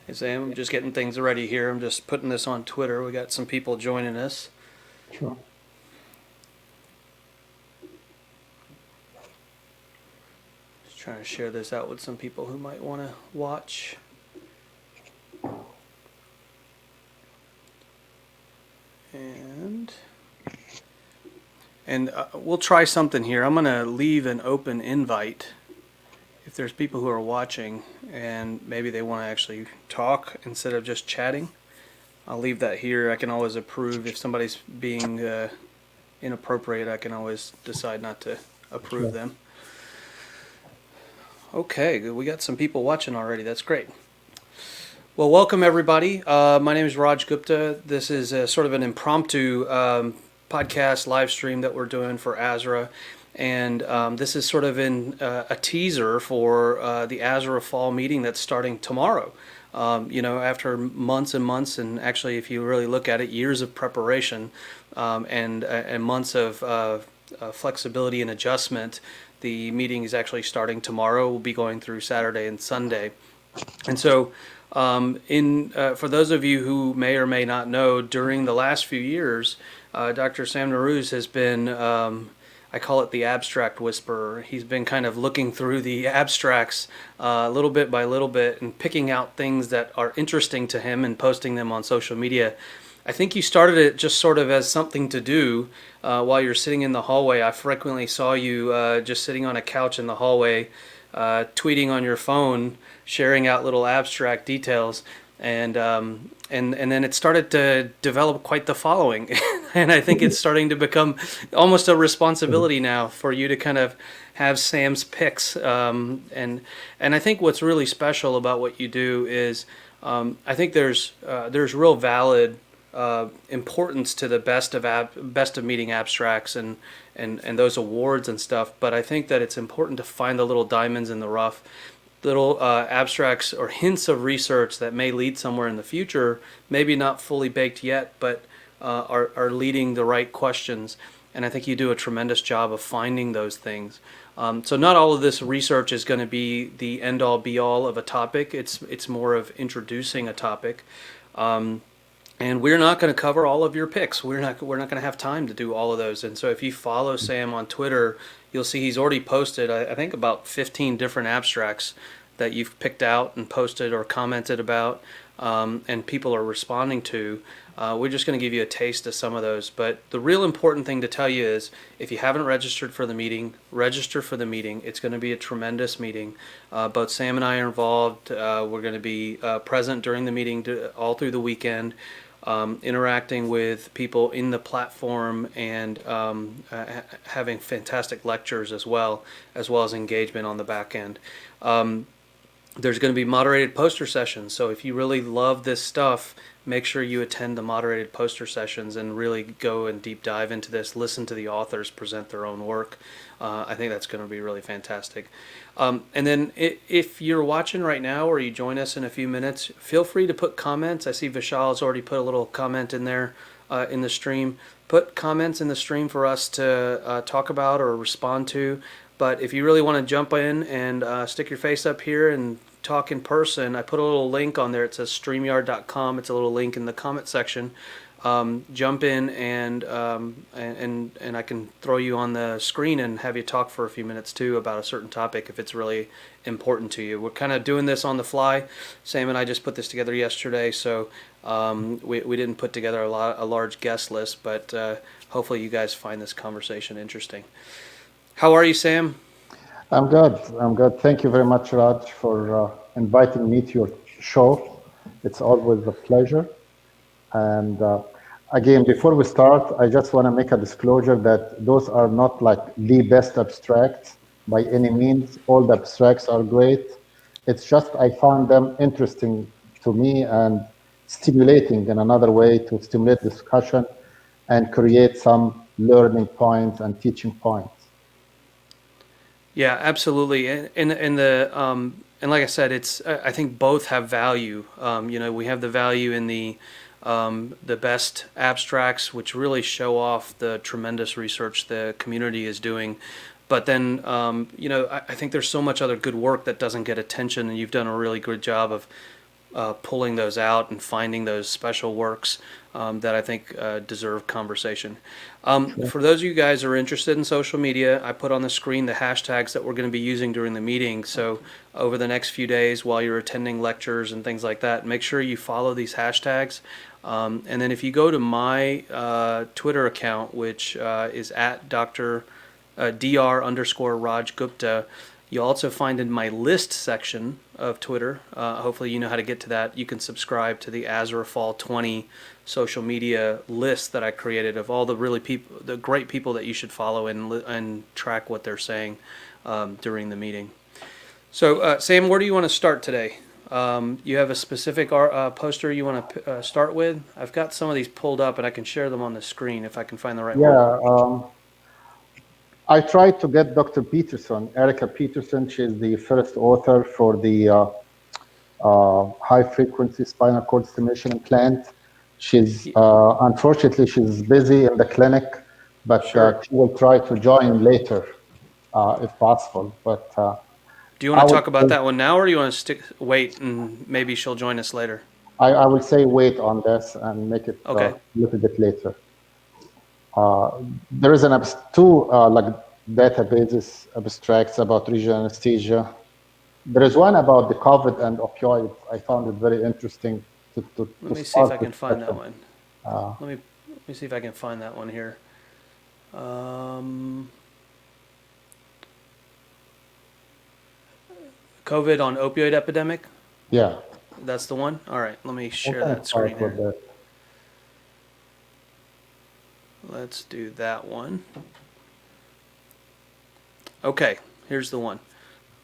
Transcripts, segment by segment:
Hey Sam, I'm just getting things ready here. I'm just putting this on Twitter. We got some people joining us. Sure. Just trying to share this out with some people who might want to watch. And we'll try something here. I'm going to leave an open invite if there's people who are watching and maybe they want to actually talk instead of just chatting. I'll leave that here. I can always approve if somebody's being inappropriate. I can always decide not to approve Sure. them. Okay, good. We got some people watching already. That's great. Well, welcome everybody. My name is Raj Gupta. This is sort of an impromptu podcast live stream that we're doing for ASRA. And this is sort of in a teaser for the ASRA fall meeting that's starting tomorrow. After months and months, and actually, if you really look at it, years of preparation and months of flexibility and adjustment, the meeting is actually starting tomorrow. We'll be going through Saturday and Sunday. And so, for those of you who may or may not know, during the last few years, Dr. Sam Naruz has been, I call it the abstract whisperer. He's been kind of looking through the abstracts little bit by little bit and picking out things that are interesting to him and posting them on social media. I think you started it just sort of as something to do while you're sitting in the hallway. I frequently saw you just sitting on a couch in the hallway, tweeting on your phone, sharing out little abstract details, and then it started to develop quite the following. And I think it's starting to become almost a responsibility now for you to kind of have Sam's picks. And I think what's really special about what you do is I think there's real valid importance to the best of meeting abstracts and those awards and stuff. But I think that it's important to find the little diamonds in the rough, little abstracts or hints of research that may lead somewhere in the future, maybe not fully baked yet, but are leading the right questions. And I think you do a tremendous job of finding those things. So not all of this research is going to be the end all be all of a topic. It's more of introducing a topic. And we're not going to cover all of your picks. We're not going to have time to do all of those. And so if you follow Sam on Twitter, you'll see he's already posted, I think, about 15 different abstracts that you've picked out and posted or commented about, and people are responding to. We're just going to give you a taste of some of those. But the real important thing to tell you is if you haven't registered for the meeting, register for the meeting. It's going to be a tremendous meeting. Both Sam and I are involved. We're going to be present during the meeting all through the weekend. Interacting with people in the platform and having fantastic lectures as well as engagement on the back end. There's going to be moderated poster sessions, so if you really love this stuff, make sure you attend the moderated poster sessions and really go and deep dive into this, listen to the authors present their own work. I think that's going to be really fantastic. And then if you're watching right now or you join us in a few minutes, feel free to put comments. I see Vishal has already put a little comment in there in the stream. Put comments in the stream for us to talk about or respond to. But if you really want to jump in and stick your face up here and talk in person, I put a little link on there. It says streamyard.com. It's a little link in the comment section. Jump in and I can throw you on the screen and have you talk for a few minutes too about a certain topic if it's really important to you. We're kind of doing this on the fly. Sam and I just put this together yesterday, so we didn't put together a large guest list, but hopefully you guys find this conversation interesting. How are you, Sam? I'm good. I'm good. Thank you very much, Raj, for inviting me to your show. It's always a pleasure. And again, before we start, I just want to make a disclosure that those are not like the best abstracts by any means. All the abstracts are great. It's just I found them interesting to me and stimulating in another way to stimulate discussion and create some learning points and teaching points. Yeah, absolutely. And like I said, it's I think both have value. We have the value in the best abstracts, which really show off the tremendous research the community is doing. But then, I think there's so much other good work that doesn't get attention, and you've done a really good job of pulling those out and finding those special works that I think deserve conversation. For those of you guys who are interested in social media, I put on the screen the hashtags that we're going to be using during the meeting. So over the next few days while you're attending lectures and things like that, make sure you follow these hashtags. And then if you go to my Twitter account, which is at Dr. underscore Raj Gupta, you'll also find in my list section of Twitter, hopefully you know how to get to that, you can subscribe to the ASRA Fall 20 social media list that I created of all the the great people that you should follow and track what they're saying during the meeting. So Sam, where do you want to start today? You have a specific poster you want to start with? I've got some of these pulled up and I can share them on the screen if I can find the right one. Yeah, I tried to get Dr. Peterson, Erica Peterson. She's the first author for the high-frequency spinal cord stimulation implant. She's unfortunately she's busy in the clinic, but Sure. she will try to join later if possible. But Do you want to talk about that one now, or do you want to wait and maybe she'll join us later? I will say wait on this and make it Okay. a little bit later. There is two like databases abstracts about regional anesthesia. There is one about the COVID and opioids. I found it very interesting Let me see if I can find that one. Let me see if I can find that one here. COVID on opioid epidemic? Yeah. That's the one? All right, let me share that screen here. Let's do that one. Okay, here's the one.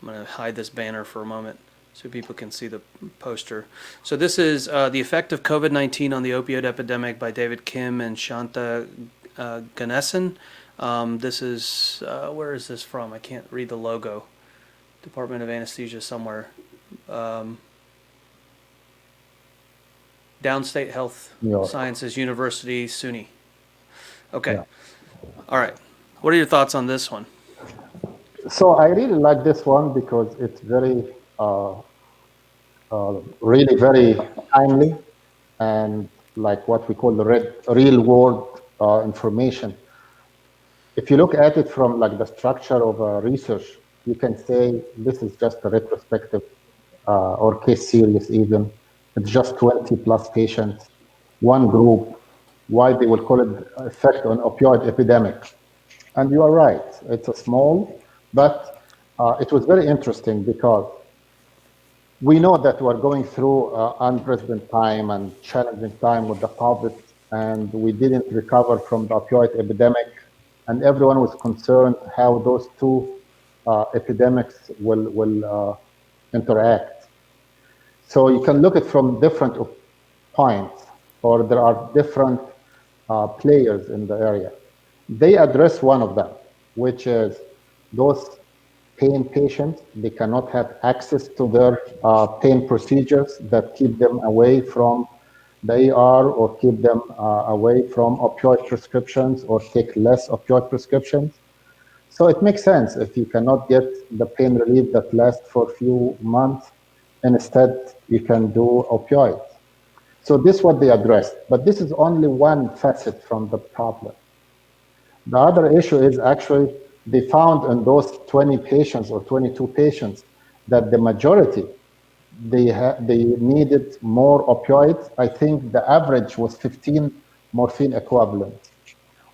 I'm going to hide this banner for a moment so people can see the poster. So this is The Effect of COVID-19 on the Opioid Epidemic by David Kim and Shanta Ganesan. This is, where is this from? I can't read the logo. Department of Anesthesia somewhere. Downstate Health Sciences University, SUNY. Okay. Yeah. All right. What are your thoughts on this one? So I really like this one because it's very, really very timely and like what we call the real world information. If you look at it from like the structure of research, you can say this is just a retrospective or case series even. It's just 20 plus patients, one group, why they will call it effect on opioid epidemic. And you are right, it's a small, but it was very interesting because we know that we're going through unprecedented time and challenging time with the COVID, and we didn't recover from the opioid epidemic, and everyone was concerned how those two epidemics will interact. So you can look at from different points, or there are different players in the area. They address one of them, which is those pain patients. They cannot have access to their pain procedures that keep them away from the ER or keep them away from opioid prescriptions or take less opioid prescriptions. So it makes sense if you cannot get the pain relief that lasts for a few months, instead you can do opioids. So this is what they addressed, but this is only one facet from the problem. The other issue is actually they found in those 20 patients or 22 patients that the majority, they needed more opioids. I think the average was 15 morphine equivalents,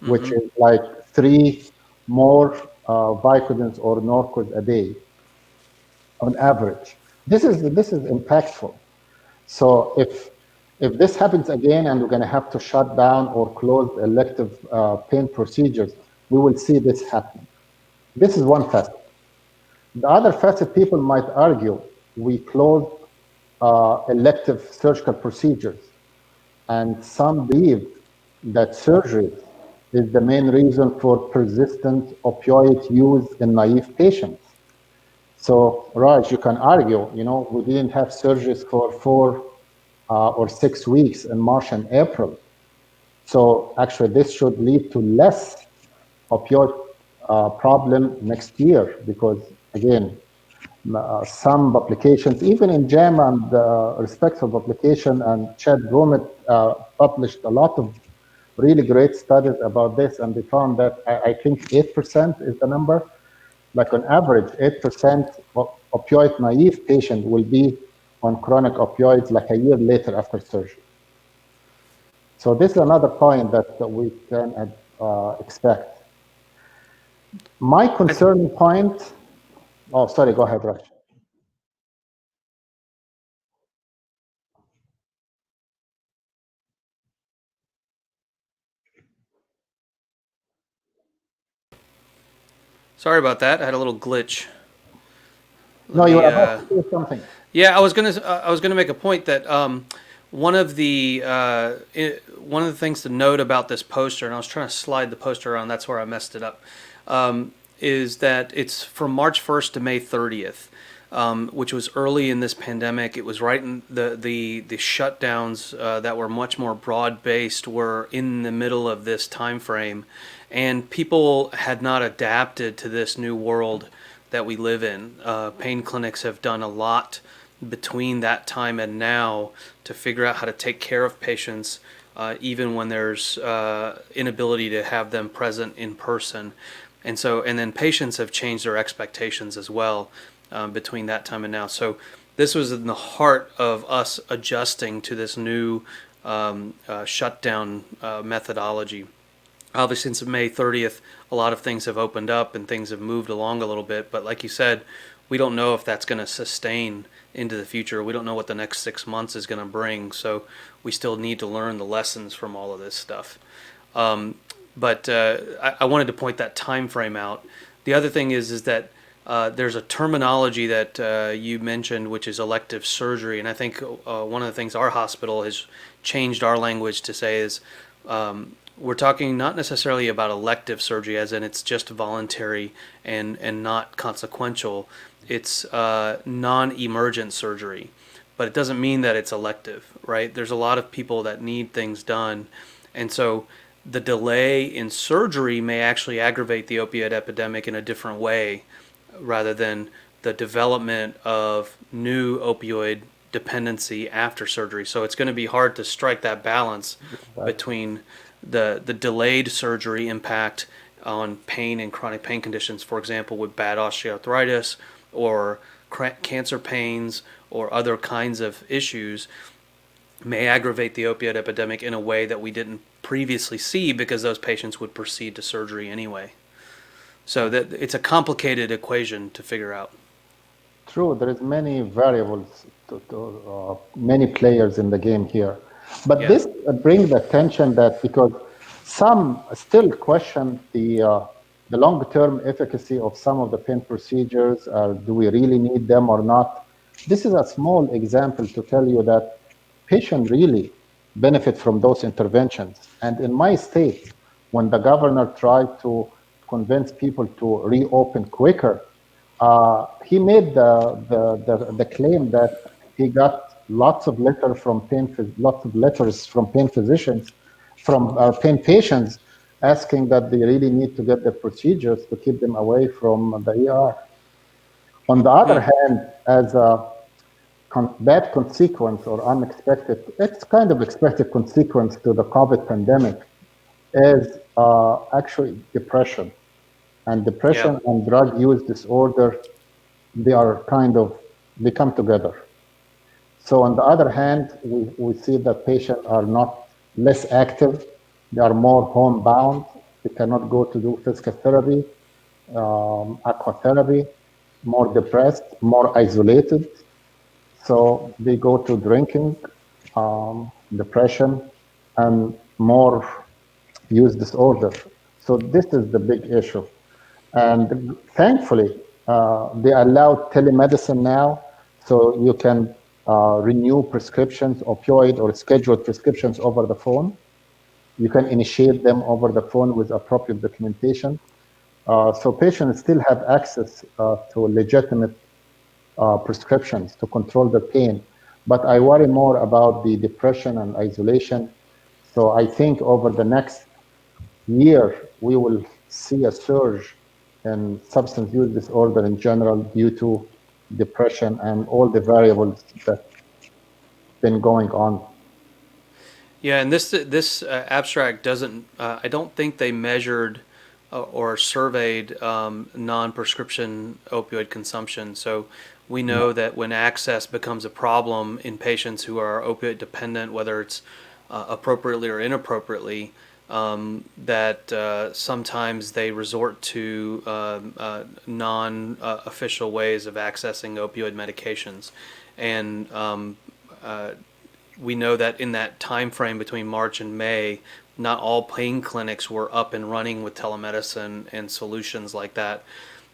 which is like 3 more Vicodins or Norcos a day on average. This is impactful. So if this happens again and we're going to have to shut down or close elective pain procedures, we will see this happen. This is one facet. The other facet, people might argue, we closed elective surgical procedures, and some believe that surgery is the main reason for persistent opioid use in naive patients. So, Raj, you can argue, we didn't have surgeries for 4 or 6 weeks in March and April. So actually this should lead to less opioid problem next year because, again, some publications, even in JAMA and respectful publication, and Chad Gromit published a lot of really great studies about this, and they found that I think 8% is the number. Like on average, 8% opioid naive patient will be on chronic opioids like a year later after surgery. So this is another point that we can expect. My concerning point, oh, sorry, go ahead, Raj. Sorry about that. I had a little glitch. No, you were about to say something. Yeah, I was gonna make a point that one of the one of the things to note about this poster, and I was trying to slide the poster around. That's where I messed it up. Is that it's from March 1st to May 30th, which was early in this pandemic. It was right in the shutdowns that were much more broad based were in the middle of this time frame, and people had not adapted to this new world that we live in. Pain clinics have done a lot between that time and now to figure out how to take care of patients, even when there's inability to have them present in person. And then patients have changed their expectations as well between that time and now. So this was in the heart of us adjusting to this new shutdown methodology. Obviously, since May 30th, a lot of things have opened up and things have moved along a little bit. But like you said, we don't know if that's going to sustain into the future. We don't know what the next 6 months is going to bring. So we still need to learn the lessons from all of this stuff. But I wanted to point that time frame out. The other thing is that there's a terminology that you mentioned, which is elective surgery. And I think one of the things our hospital has changed our language to say is we're talking not necessarily about elective surgery, as in it's just voluntary and not consequential. It's non-emergent surgery, but it doesn't mean that it's elective, right? There's a lot of people that need things done, and so the delay in surgery may actually aggravate the opioid epidemic in a different way, rather than the development of new opioid dependency after surgery. So it's going to be hard to strike that balance between the delayed surgery impact on pain and chronic pain conditions, for example, with bad osteoarthritis or cancer pains or other kinds of issues, may aggravate the opioid epidemic in a way that we didn't previously see because those patients would proceed to surgery anyway. So that it's a complicated equation to figure out. True, there is many variables, many players in the game here. But this brings attention that because some still question the long-term efficacy of some of the pain procedures, do we really need them or not? This is a small example to tell you that patients really benefit from those interventions. And in my state, when the governor tried to convince people to reopen quicker, he made the claim that he got lots of letters from pain physicians, from pain patients, asking that they really need to get the procedures to keep them away from the ER. On the other hand, as a bad consequence or unexpected, it's kind of expected consequence to the COVID pandemic, is actually depression. And depression and drug use disorder, they come together. So on the other hand, we see that patients are not less active, they are more homebound, they cannot go to do physical therapy, aquatherapy, more depressed, more isolated. So they go to drinking, depression, and more use disorder. So this is the big issue. And thankfully, they allow telemedicine now, so you can renew prescriptions, opioid or scheduled prescriptions over the phone. You can initiate them over the phone with appropriate documentation. So patients still have access to legitimate prescriptions to control the pain. But I worry more about the depression and isolation. So I think over the next year, we will see a surge in substance use disorder in general due to depression, and all the variables that been going on. Yeah, and this abstract doesn't. I don't think they measured or surveyed non-prescription opioid consumption. So we know that when access becomes a problem in patients who are opioid dependent, whether it's appropriately or inappropriately, that sometimes they resort to non-official ways of accessing opioid medications, and we know that in that time frame between March and May, not all pain clinics were up and running with telemedicine and solutions like that.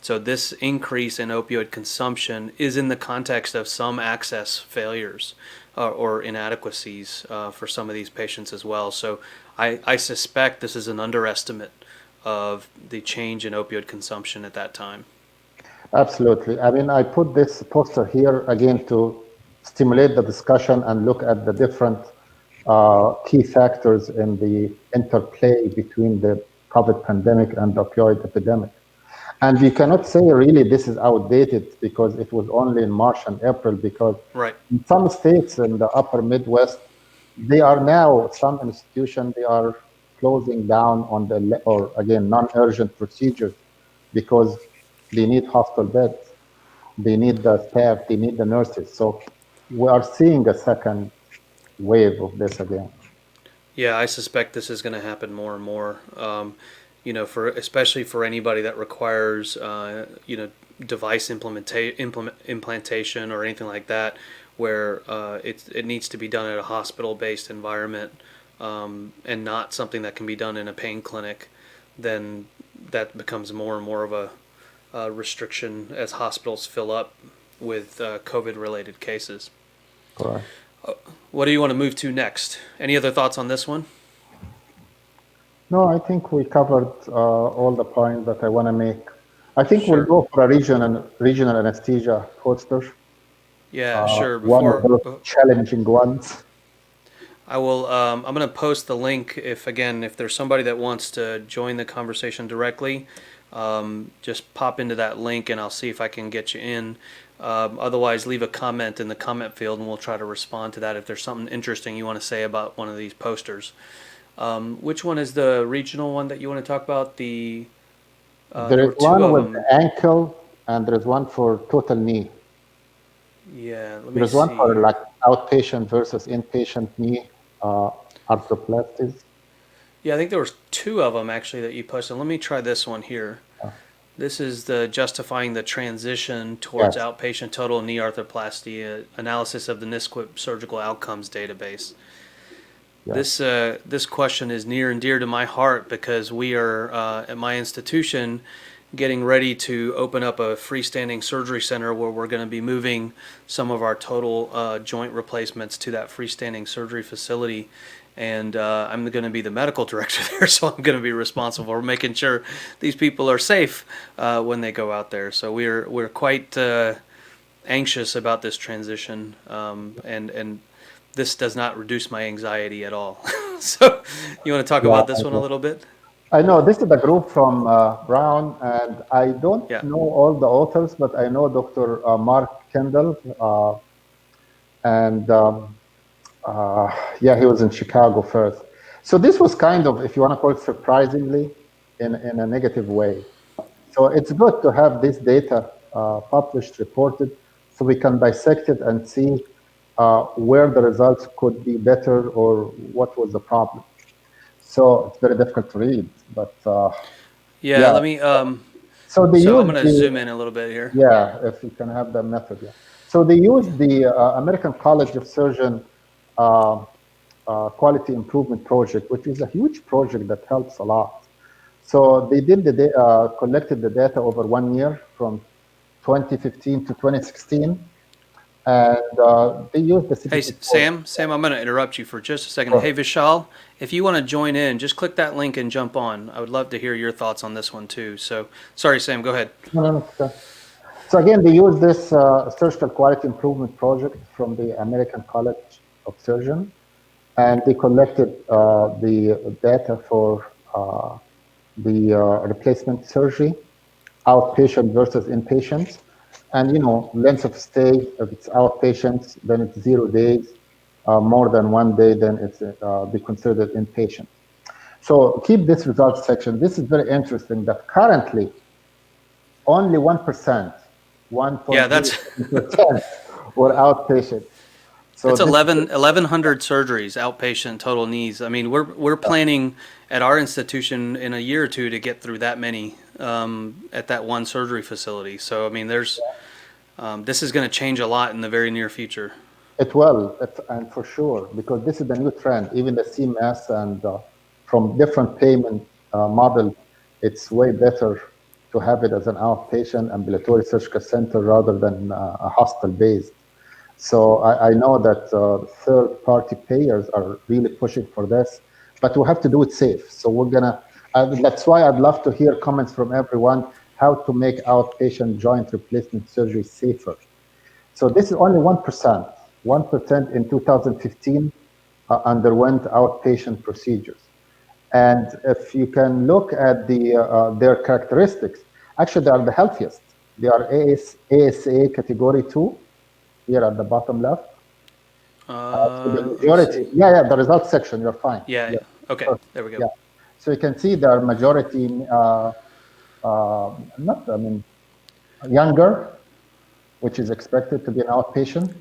So this increase in opioid consumption is in the context of some access failures or inadequacies for some of these patients as well. So I suspect this is an underestimate of the change in opioid consumption at that time. Absolutely. I mean, I put this poster here again to stimulate the discussion and look at the different key factors in the interplay between the COVID pandemic and the opioid epidemic. And we cannot say really this is outdated because it was only in March and April, because Right. in some states in the upper Midwest, they are now, some institutions, they are closing down on the, or again, non-urgent procedures because they need hospital beds, they need the staff, they need the nurses. So we are seeing a second wave of this again. Yeah, I suspect this is going to happen more and more. For especially for anybody that requires device implantation or anything like that, where it needs to be done at a hospital-based environment and not something that can be done in a pain clinic. Then that becomes more and more of a restriction as hospitals fill up with COVID-related cases. Correct. What do you want to move to next? Any other thoughts on this one? No, I think we covered all the points that I want to make. I think Sure. we'll go for a regional anesthesia poster. Yeah, sure. One of those challenging ones. I will. I'm going to post the link if there's somebody that wants to join the conversation directly, just pop into that link and I'll see if I can get you in. Otherwise, leave a comment in the comment field and we'll try to respond to that if there's something interesting you want to say about one of these posters. Which one is the regional one that you want to talk about? There is one with the ankle and there is one for total knee. Yeah, let me see. There's one for like outpatient versus inpatient knee arthroplasties. Yeah, I think there was two of them actually that you posted. Let me try this one here. This is the justifying the transition towards outpatient total knee arthroplasty, analysis of the NISQIP surgical outcomes database. Yes. This question is near and dear to my heart because we are at my institution getting ready to open up a freestanding surgery center where we're going to be moving some of our total joint replacements to that freestanding surgery facility. And I'm going to be the medical director there, so I'm going to be responsible for making sure these people are safe when they go out there. So we're quite anxious about this transition, and this does not reduce my anxiety at all. So you want to talk about this one a little bit? I know this is a group from Brown, and I don't know all the authors, but I know Dr. Mark Kendall, and he was in Chicago first. So this was kind of, if you want to call it surprisingly, in a negative way. So it's good to have this data published, reported, so we can dissect it and see where the results could be better or what was the problem. So it's very difficult to read, but let me. So I'm going to zoom in a little bit here. Yeah, if you can have the method. Yeah. So they used the American College of Surgeons Quality Improvement Project, which is a huge project that helps a lot. So they did collected the data over 1 year from 2015 to 2016. And they used the Hey, Sam, I'm going to interrupt you for just a second. Sure. Hey, Vishal, if you want to join in, just click that link and jump on. I would love to hear your thoughts on this one too. So, sorry, Sam, go ahead. No. So again, they used this surgical quality improvement project from the American College of Surgeons, and they collected the data for the replacement surgery, outpatient versus inpatient. And length of stay, if it's outpatient, then it's 0 days. More than 1 day, then it's be considered inpatient. So keep this results section. This is very interesting that currently only 1%, Yeah, that's 1.07% were outpatient. So it's this is 1,100 surgeries outpatient total knees. I mean, we're planning at our institution in a year or two to get through that many at that one surgery facility. So I mean, there's this is going to change a lot in the very near future. it will, and for sure, because this is the new trend. Even the CMS and from different payment model, it's way better to have it as an outpatient ambulatory surgical center rather than a hospital based. So I know that third-party payers are really pushing for this, but we have to do it safe. So that's why I'd love to hear comments from everyone how to make outpatient joint replacement surgery safer. So this is only 1%. 1% in 2015 underwent outpatient procedures. And if you can look at their characteristics, actually they are the healthiest. They are ASA category 2, here at the bottom left. So the Let me majority, see. the results section, you're fine. Yeah, yeah. Yeah, Okay, perfect. there we go. Yeah. So you can see there are majority, not, I mean, younger, which is expected to be an outpatient.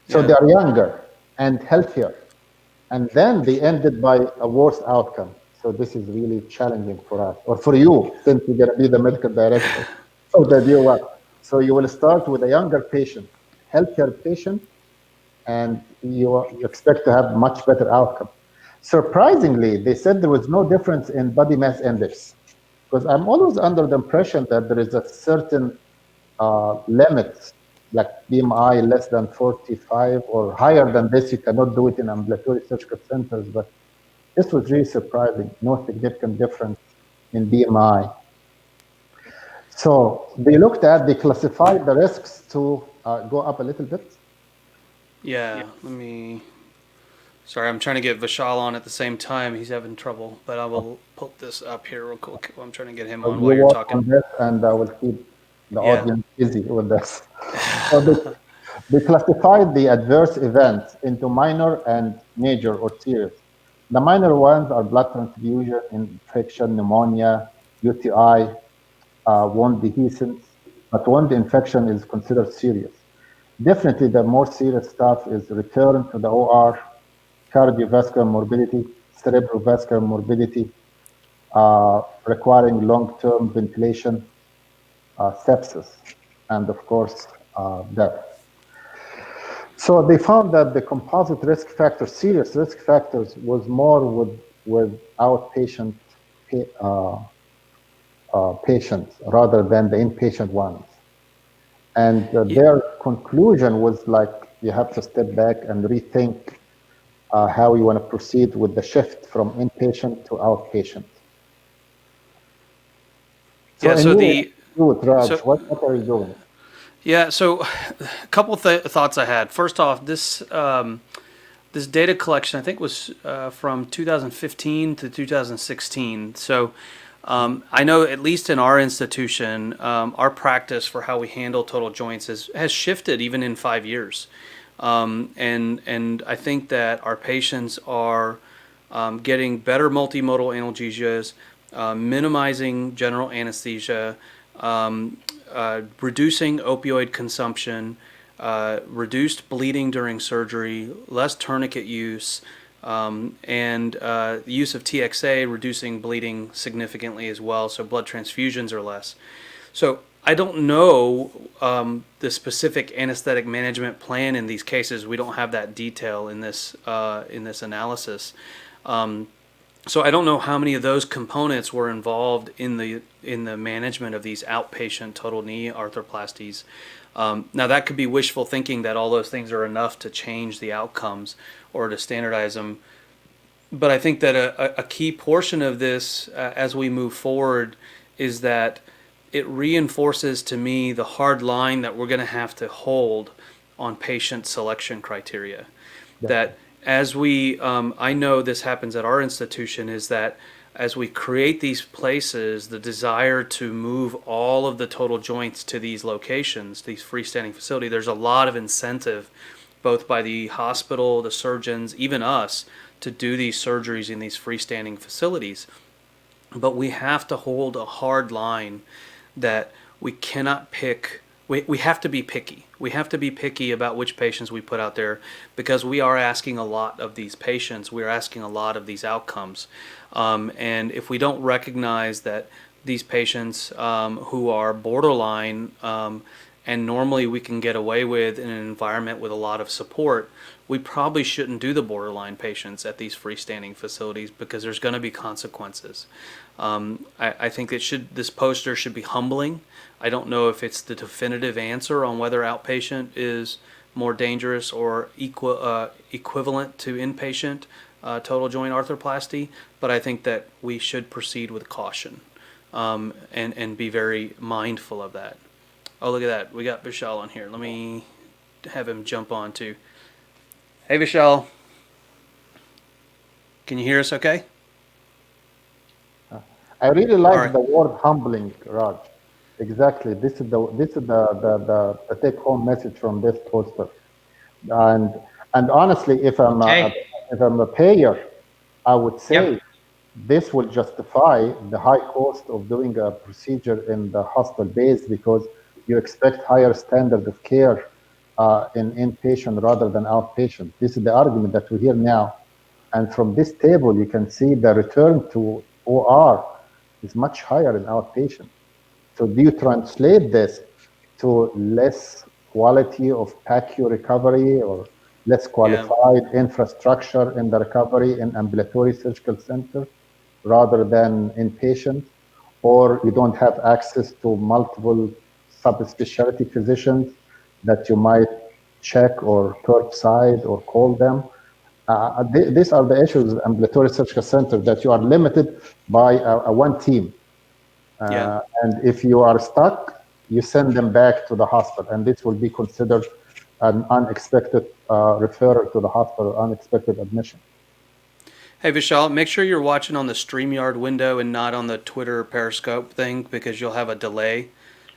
So Yeah. they are younger and healthier. And then they ended by a worse outcome. So this is really challenging for us, or for you, since you're going to be the medical director of the DOR. So you will start with a younger patient, healthier patient, and you expect to have much better outcome. Surprisingly, they said there was no difference in body mass index, because I'm always under the impression that there is a certain limit, like BMI less than 45 or higher than this, you cannot do it in ambulatory surgical centers. But this was really surprising. No significant difference in BMI. So they classified the risks to go up a little bit. Yeah, let me. Sorry, I'm trying to get Vishal on at the same time. He's having trouble, but I will put this up here real quick. I'm trying to get him So on you while you're work talking. on this, and I will keep the Yeah. audience busy with this. So they classified the adverse events into minor and major or serious. The minor ones are blood transfusion, infection, pneumonia, UTI, wound dehiscence, but wound infection is considered serious. Definitely the more serious stuff is return to the OR, cardiovascular morbidity, cerebrovascular morbidity, requiring long-term ventilation, sepsis, and of course, death. So they found that the composite risk factors, serious risk factors, was more with outpatient patients rather than the inpatient ones. And Yeah. their conclusion was like, you have to step back and rethink how you want to proceed with the shift from inpatient to outpatient. So Yeah. in So your the institute, Raj, so what are you doing? yeah. So a couple thoughts I had. First off, this data collection I think was from 2015 to 2016. So I know at least in our institution, our practice for how we handle total joints has shifted even in 5 years. And I think that our patients are getting better multimodal analgesias, minimizing general anesthesia, reducing opioid consumption, reduced bleeding during surgery, less tourniquet use, and the use of TXA reducing bleeding significantly as well. So blood transfusions are less. So I don't know the specific anesthetic management plan in these cases. We don't have that detail in this analysis. So I don't know how many of those components were involved in the management of these outpatient total knee arthroplasties. Now that could be wishful thinking that all those things are enough to change the outcomes or to standardize them. But I think that a key portion of this as we move forward is that it reinforces to me the hard line that we're going to have to hold on patient selection criteria. Yeah. That as we, I know this happens at our institution, is that as we create these places, the desire to move all of the total joints to these locations, these freestanding facility, there's a lot of incentive, both by the hospital, the surgeons, even us, to do these surgeries in these freestanding facilities. But we have to hold a hard line that we cannot pick. We have to be picky. We have to be picky about which patients we put out there, because we are asking a lot of these patients. We're asking a lot of these outcomes. And if we don't recognize that these patients who are borderline, and normally we can get away with in an environment with a lot of support, we probably shouldn't do the borderline patients at these freestanding facilities, because there's going to be consequences. I think this poster should be humbling. I don't know if it's the definitive answer on whether outpatient is more dangerous or equivalent to inpatient total joint arthroplasty, but I think that we should proceed with caution, and be very mindful of that. Oh, look at that. We got Vishal on here. Let me have him jump on too. Hey, Vishal. Can you hear us okay? I really All like right. the word humbling, Raj. Exactly. This is the take home message from this poster. And and honestly, Okay. if I'm a payer, I would say Yep. this will justify the high cost of doing a procedure in the hospital base, because you expect higher standard of care in inpatient rather than outpatient. This is the argument that we hear now. And from this table, you can see the return to OR is much higher in outpatient. So do you translate this to less quality of PACU recovery, or less Yeah. qualified infrastructure in the recovery in ambulatory surgical center rather than inpatient? Or you don't have access to multiple subspecialty physicians that you might check or curbside or call them? These are the issues in ambulatory surgical center, that you are limited by a one team. Yeah. And if you are stuck, you send them back to the hospital, and this will be considered an unexpected referral to the hospital, unexpected admission. Hey, Vishal, make sure you're watching on the StreamYard window and not on the Twitter Periscope thing, because you'll have a delay.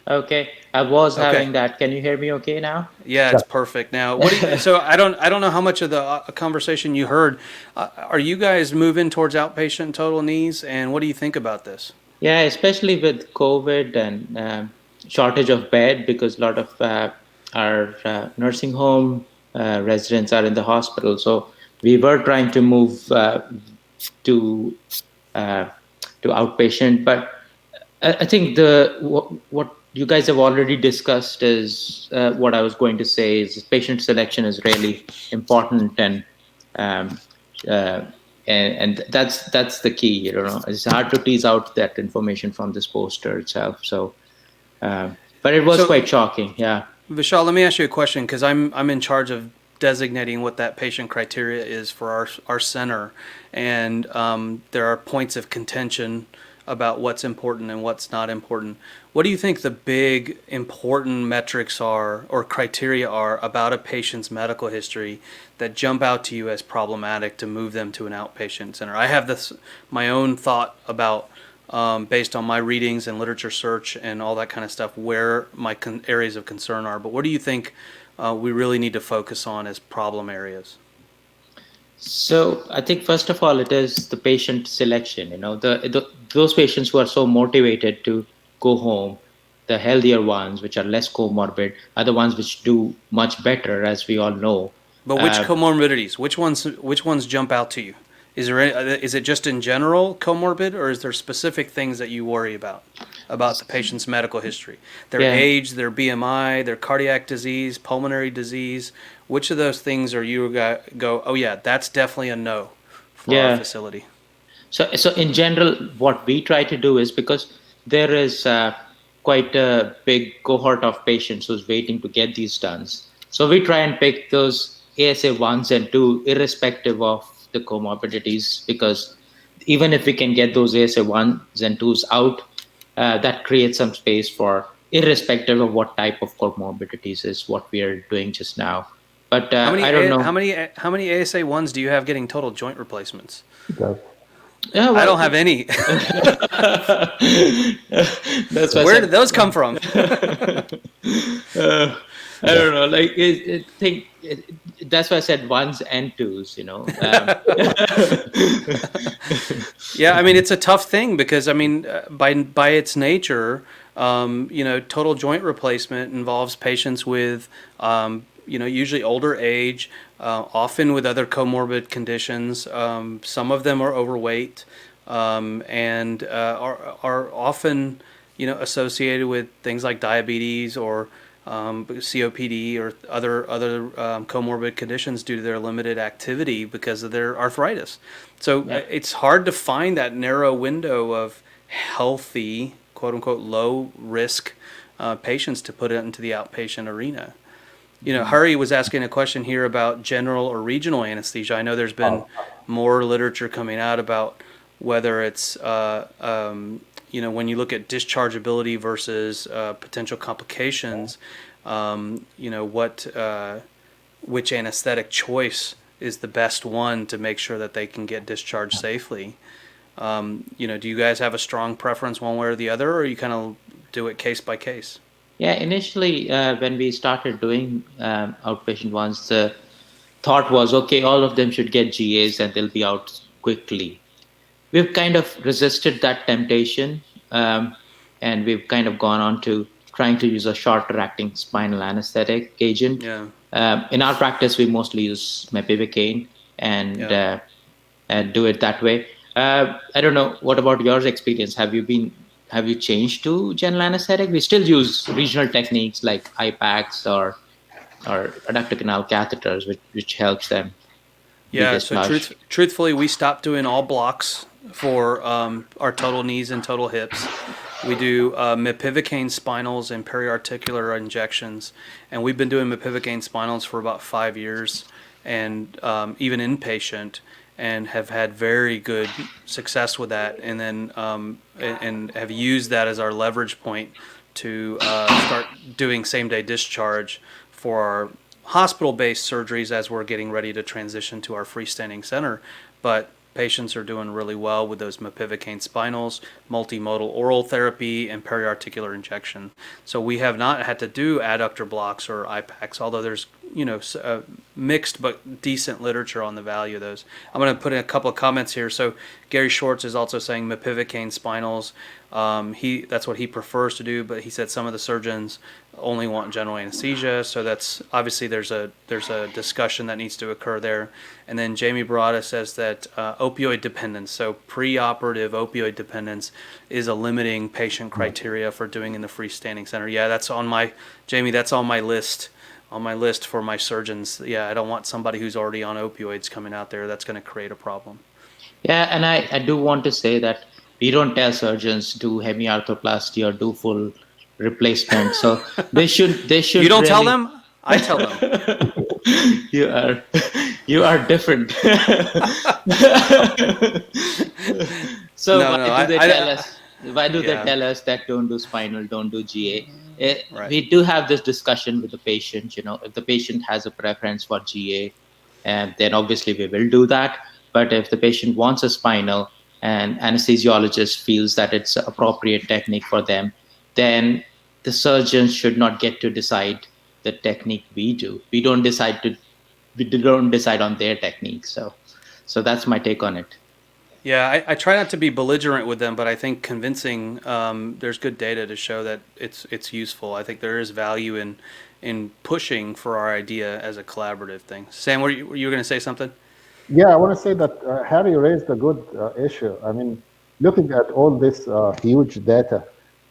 Okay. I was Okay. having that. Can you hear me okay now? Yeah, Yeah. it's perfect now. What do you, so I don't know how much of the conversation you heard. Are you guys moving towards outpatient total knees, and what do you think about this? Yeah, especially with COVID and shortage of bed, because a lot of our nursing home residents are in the hospital. So we were trying to move to uh, to outpatient, but I think what you guys have already discussed is what I was going to say is patient selection is really important, um, uh, and that's the key. You know, it's hard to tease out that information from this poster itself. So, but it was So, quite shocking. Yeah. Vishal, let me ask you a question, because I'm in charge of designating what that patient criteria is for our center, and there are points of contention about what's important and what's not important. What do you think the big important metrics are or criteria are about a patient's medical history that jump out to you as problematic to move them to an outpatient center? I have this my own thought about, based on my readings and literature search and all that kind of stuff, where my areas of concern are. But what do you think we really need to focus on as problem areas? So I think first of all, it is the patient selection. You know, those patients who are so motivated to go home, the healthier ones, which are less comorbid, are the ones which do much better, as we all know. But which Uh, comorbidities? Which ones jump out to you? Is it just in general comorbid, or is there specific things that you worry about the patient's medical history? Their yeah, age, their BMI, their cardiac disease, pulmonary disease. Which of those things are you go? Oh yeah, that's definitely a no for our yeah. facility. So in general, what we try to do is, because there is quite a big cohort of patients who's waiting to get these done. So we try and pick those ASA ones and two, irrespective of the comorbidities, because even if we can get those ASA ones and twos out, that creates some space for, irrespective of what type of comorbidities is what we are doing just now. But How many I don't A- know. how many ASA ones do you have getting total joint replacements? Yes. Yeah, I well, don't have any. that's why I Where said did those come from? uh, I don't know. Like, that's why I said ones and twos. Yeah, I mean it's a tough thing because I mean by its nature, total joint replacement involves patients with usually older age, often with other comorbid conditions. Some of them are overweight, and are often associated with things like diabetes or COPD or other comorbid conditions due to their limited activity because of their arthritis. So Yeah. it's hard to find that narrow window of healthy, quote unquote, low risk patients to put it into the outpatient arena. Hari was asking a question here about general or regional anesthesia. I know there's been more literature coming out about whether it's, when you look at dischargeability versus potential complications, which anesthetic choice is the best one to make sure that they can get discharged safely. Do you guys have a strong preference one way or the other, or you kind of do it case by case? Yeah, initially, when we started doing outpatient ones, the thought was, okay, all of them should get GAs and they'll be out quickly. We've kind of resisted that temptation, and we've kind of gone on to trying to use a shorter acting spinal anesthetic agent. Yeah. In our practice, we mostly use mepivacaine and Yeah. do it that way. I don't know. What about your experience? Have you changed to general anesthetic? We still use regional techniques like IPACs or adductor canal catheters, which helps them be Yeah, so discharged. truthfully, we stopped doing all blocks for our total knees and total hips. We do mepivacaine spinals and periarticular injections, and we've been doing mepivacaine spinals for about 5 years, and even inpatient, and have had very good success with that, and then and have used that as our leverage point to start doing same day discharge for our hospital-based surgeries as we're getting ready to transition to our freestanding center. But patients are doing really well with those mepivacaine spinals, multimodal oral therapy, and periarticular injection. So we have not had to do adductor blocks or IPACs, although there's mixed but decent literature on the value of those. I'm going to put in a couple of comments here. So Gary Schwartz is also saying mepivacaine spinals. That's what he prefers to do, but he said some of the surgeons only want general anesthesia. So that's obviously there's a discussion that needs to occur there. And then Jamie Barada says that opioid dependence, so preoperative opioid dependence, is a limiting patient criteria for doing in the freestanding center. Yeah, that's on my list. On my list for my surgeons. Yeah, I don't want somebody who's already on opioids coming out there. That's going to create a problem. Yeah, and I do want to say that we don't tell surgeons do hemiarthroplasty or do full replacement. So they should You don't really... tell them? I tell them. you are different. So No, why no, do they tell I us? Why do they yeah. tell us that don't do spinal, don't do GA? Right. We do have this discussion with the patient. If the patient has a preference for GA, then obviously we will do that. But if the patient wants a spinal and anesthesiologist feels that it's an appropriate technique for them, then the surgeon should not get to decide the technique we do. We don't decide on their technique. So that's my take on it. Yeah, I try not to be belligerent with them, but I think convincing. There's good data to show that it's useful. I think there is value in pushing for our idea as a collaborative thing. Sam, were you going to say something? Yeah, I want to say that Harry raised a good issue. I mean, looking at all this huge data,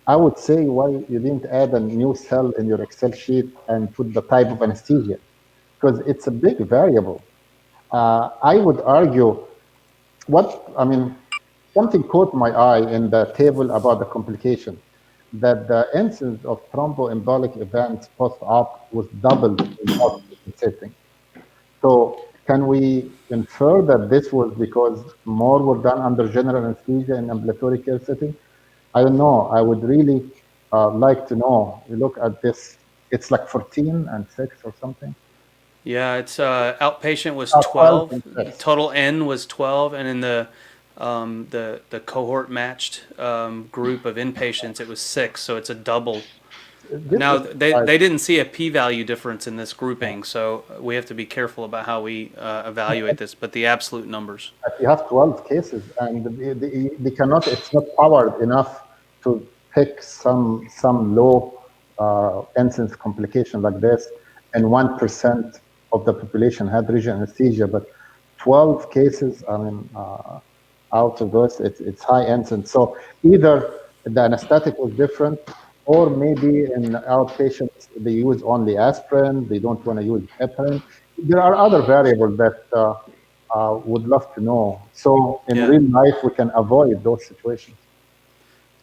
I would say why you didn't add a new cell in your Excel sheet and put the type of anesthesia, because it's a big variable. I would argue something caught my eye in the table about the complication, that the incidence of thromboembolic events post-op was doubled in outpatient setting. So can we infer that this was because more were done under general anesthesia in ambulatory care setting? I don't know. I would really like to know. You look at this, it's like 14 and 6 or something. Yeah, it's outpatient was 12 12, and 6. total N was 12, and in the the cohort matched group of inpatients, it was 6, so it's a double. This Now is they didn't see a p-value difference in this grouping, so we have to be careful about how we evaluate this. But the absolute numbers, you have 12 cases, and they cannot. It's not powered enough to pick some low incidence complication like this, and 1% of the population had regional anesthesia, but 12 cases. I mean, out of those, it's high incidence. So either the anesthetic was different, or maybe in outpatients they use only aspirin. They don't want to use heparin. There are other variables that would love to know. So in yeah, real life, we can avoid those situations.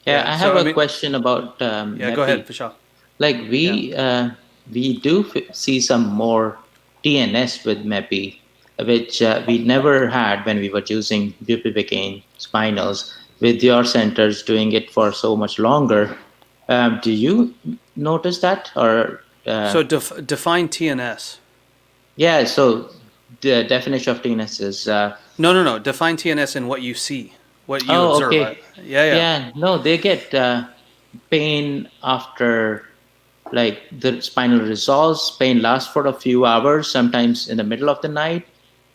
Yeah, yeah. I have So I a mean, question about yeah. Go ahead, MEPI. Vishal. Like Yeah, we do see some more TNS with MEPI, which we never had when we were using bupivacaine spinals. With your centers doing it for so much longer, do you notice that? Or so define TNS. yeah, so the definition of TNS is No. Define TNS in what you see, what you oh, observe. okay, Yeah. yeah, no, they get pain after like the spinal resolves. Pain lasts for a few hours, sometimes in the middle of the night,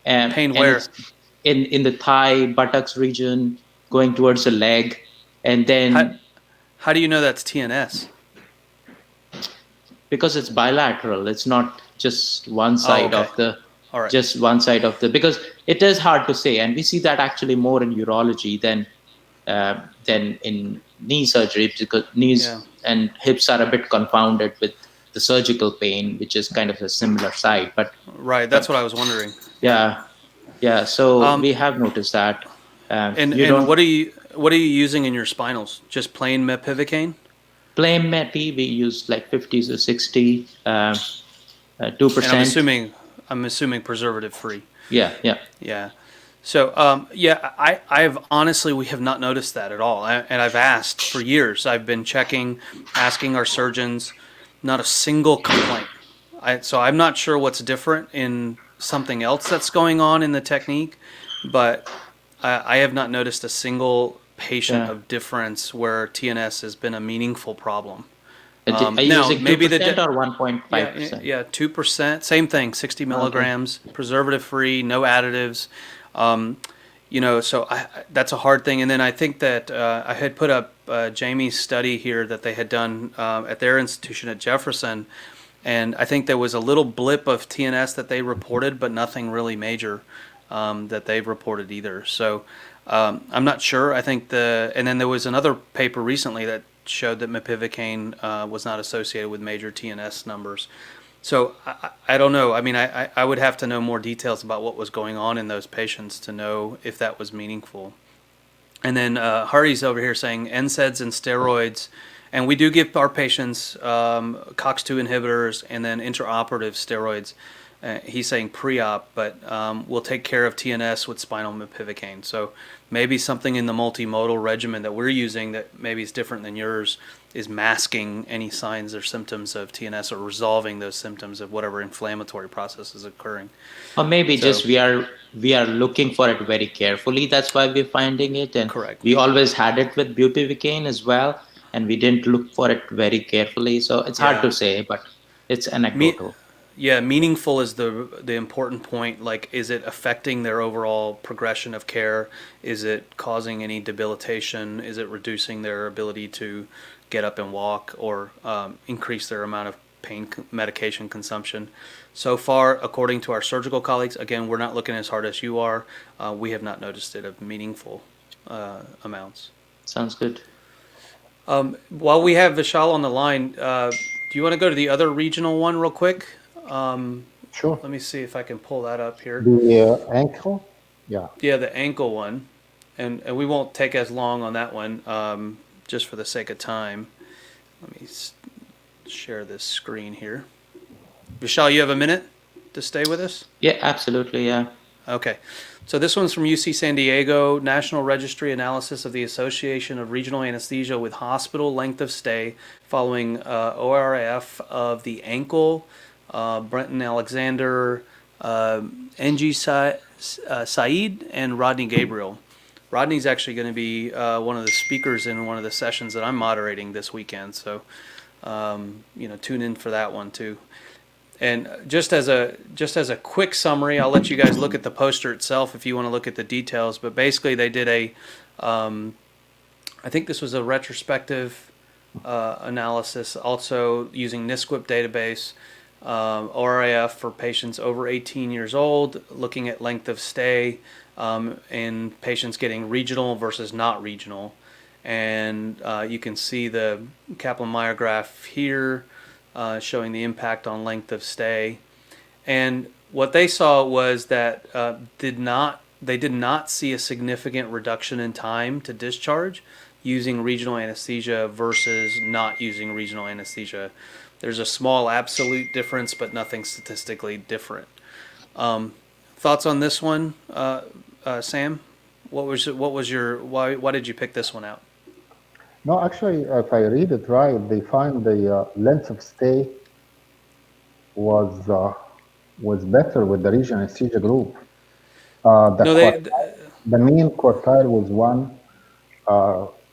Pain and where? it's in the thigh buttocks region, going towards the leg, and How then how do you know that's TNS? because it's bilateral, it's not just one Oh, side okay. of the All right. just one side of the because it is hard to say, and we see that actually more in urology than in knee surgery because Yeah. knees and hips are a bit confounded with the surgical pain, which is kind of a similar side. Right. That's But what I was wondering. Yeah. yeah, yeah. So Um. we have noticed that you And don't what are you using in your spinals? Just plain mepivacaine? plain MEPI. We use like 50 to 60, And I'm 2%. assuming preservative free. Yeah, yeah. Yeah. So, yeah, I've honestly, we have not noticed that at all. And I've asked for years. I've been checking, asking our surgeons, not a single complaint. So I'm not sure what's different in something else that's going on in the technique, but I have not noticed a single patient Yeah. of difference where TNS has been a meaningful problem. Are you Now, using maybe 2% or yeah, 1.5%? yeah, 2%, same thing, 60 Okay. milligrams, preservative free, no additives. Um, so that's a hard thing. And then I think that I had put up Jamie's study here that they had done at their institution at Jefferson, and I think there was a little blip of TNS that they reported, but nothing really major that they've reported either. So I'm not sure. I think and then there was another paper recently that showed that mepivacaine was not associated with major TNS numbers. So I don't know. I mean, I would have to know more details about what was going on in those patients to know if that was meaningful. And then Hari's over here saying NSAIDs and steroids, and we do give our patients COX-2 inhibitors and then intraoperative steroids. He's saying pre-op, but we'll take care of TNS with spinal mepivacaine. So maybe something in the multimodal regimen that we're using that maybe is different than yours is masking any signs or symptoms of TNS or resolving those symptoms of whatever inflammatory process is occurring. Or maybe So just we are looking for it very carefully. That's why we're finding it, and correct. we always had it with bupivacaine as well, and we didn't look for it very carefully. So it's hard Yeah. to say, but it's Me, anecdotal. yeah, meaningful is the important point. Like, is it affecting their overall progression of care? Is it causing any debilitation? Is it reducing their ability to get up and walk or increase their amount of pain medication consumption? So far, according to our surgical colleagues, again, we're not looking as hard as you are. We have not noticed it of meaningful amounts. Sounds good. While we have Vishal on the line, do you want to go to the other regional one real quick? Sure. Let me see if I can pull that up here. The ankle, yeah. Yeah, the ankle one, and we won't take as long on that one, just for the sake of time. Let me share this screen here. Vishal, you have a minute to stay with us? Yeah, absolutely. Yeah. Okay. So this one's from UC San Diego, National Registry Analysis of the Association of Regional Anesthesia with Hospital Length of Stay following ORF of the ankle, Brenton Alexander, NG Said, and Rodney Gabriel. Rodney's actually going to be one of the speakers in one of the sessions that I'm moderating this weekend. So, tune in for that one too. And just as a quick summary, I'll let you guys look at the poster itself if you want to look at the details. But basically, they did I think this was a retrospective analysis, also using NISQIP database, ORIF for patients over 18 years old, looking at length of stay, and patients getting regional versus not regional. And you can see the Kaplan-Meier graph here showing the impact on length of stay. And what they saw was that they did not see a significant reduction in time to discharge using regional anesthesia versus not using regional anesthesia. There's a small absolute difference, but nothing statistically different. Thoughts on this one, Sam? Why did you pick this one out? No, actually, if I read it right, they find the length of stay was better with the regional anesthesia group. The mean quartile was 1,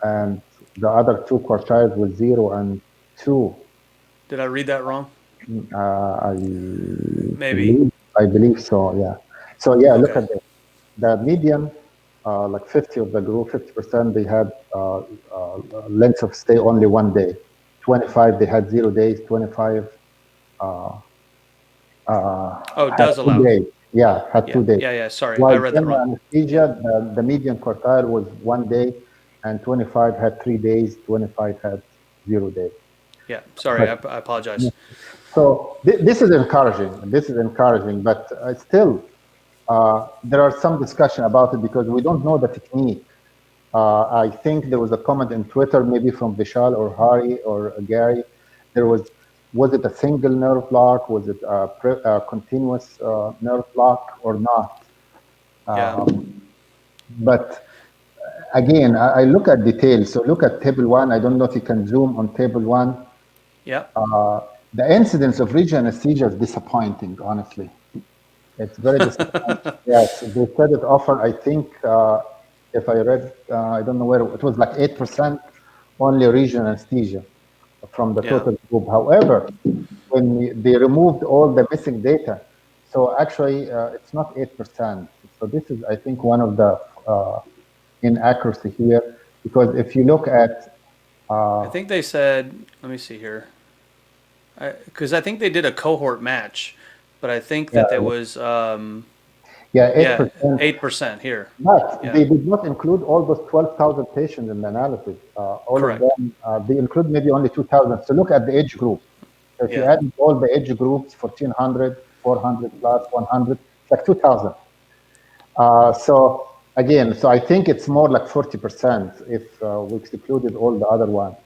and the other 2 quartiles was 0 and 2. Did I read that wrong? Maybe. I believe so, yeah. So, yeah, okay. Look at this. The median, like 50 of the group, 50%, they had length of stay only 1 day. 25, they had 0 days. 25 it does allow 2 days. Yeah, had 2 days. Yeah, sorry, I read that wrong. Anesthesia, the median quartile was 1 day, and 25 had 3 days, 25 had 0 days. Yeah, sorry, I apologize. So this is encouraging, but still, there are some discussion about it because we don't know the technique. I think there was a comment in Twitter, maybe from Vishal or Hari or Gary. Was it a single nerve block? Was it a continuous nerve block or not? But again, I look at details. So look at table 1. I don't know if you can zoom on table 1. Yeah. The incidence of regional anesthesia is disappointing, honestly. It's very disappointing. Yes, they said it often, I think, if I read, I don't know where, it was like 8% only regional anesthesia from the total group. However, when they removed all the missing data, so actually it's not 8%. So this is, I think, one of the inaccuracy here, because if you look at... I think they said, let me see here, because I think they did a cohort match, but I think that there was... 8%. 8% here. But they did not include all those 12,000 patients in the analysis. Correct. Of them, they include maybe only 2,000. So look at the age group. So if you add all the age groups, 1,400, 400 plus 100, it's like 2,000. So again, so I think it's more like 40% if we excluded all the other ones.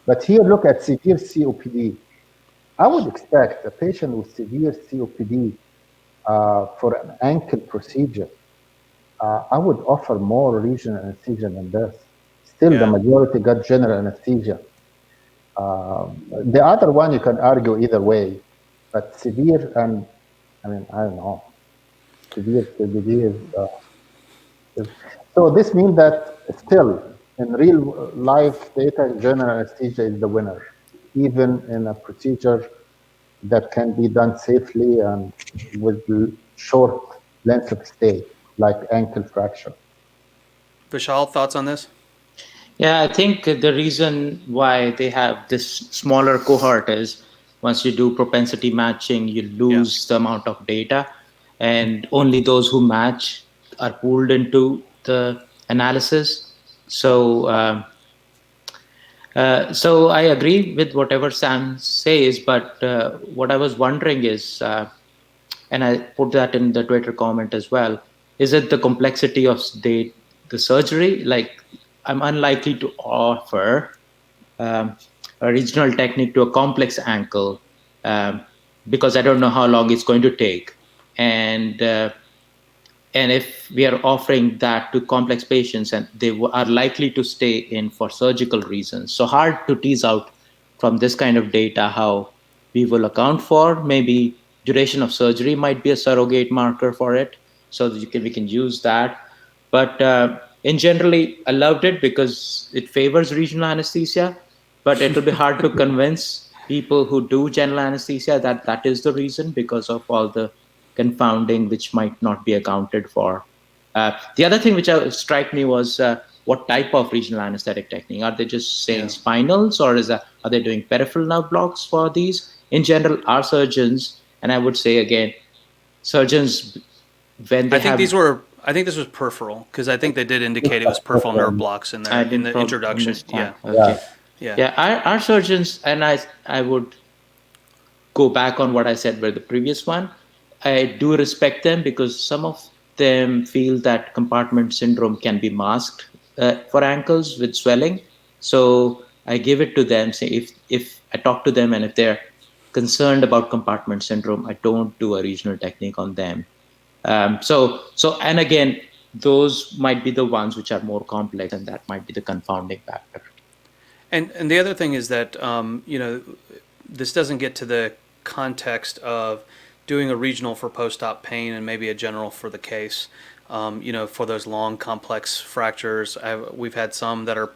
But here, look at severe COPD. I would expect a patient with severe COPD for an ankle procedure, I would offer more regional anesthesia than this. Still, the majority got general anesthesia. The other one, you can argue either way, but severe, and I mean, I don't know, severe COPD is so this means that still, in real life data, general anesthesia is the winner, even in a procedure that can be done safely and with short length of stay, like ankle fracture. Vishal, thoughts on this? Yeah, I think the reason why they have this smaller cohort is once you do propensity matching, you lose the amount of data, and only those who match are pooled into the analysis. So so I agree with whatever Sam says, but what I was wondering is, and I put that in the Twitter comment as well, is it the complexity of the surgery? Like, I'm unlikely to offer a regional technique to a complex ankle because I don't know how long it's going to take. And if we are offering that to complex patients, and they are likely to stay in for surgical reasons, so hard to tease out from this kind of data how we will account for. Maybe duration of surgery might be a surrogate marker for it, so that we can use that. But in generally, I loved it because it favors regional anesthesia, but it'll be hard to convince people who do general anesthesia that that is the reason because of all the confounding which might not be accounted for. The other thing which struck me was what type of regional anesthetic technique. Are they just saying spinals, or are they doing peripheral nerve blocks for these? In general, our surgeons, and I would say again, surgeons when they have. I think this was peripheral because I think they did indicate it was peripheral nerve blocks in there in the introduction. Yeah. Okay. Yeah. Yeah. Our surgeons, and I would go back on what I said with the previous one. I do respect them because some of them feel that compartment syndrome can be masked for ankles with swelling. So I give it to them. Say if I talk to them and if they're concerned about compartment syndrome, I don't do a regional technique on them. And again, those might be the ones which are more complex, and that might be the confounding factor. And the other thing is that this doesn't get to the context of doing a regional for post-op pain and maybe a general for the case. For those long complex fractures, we've had some that are,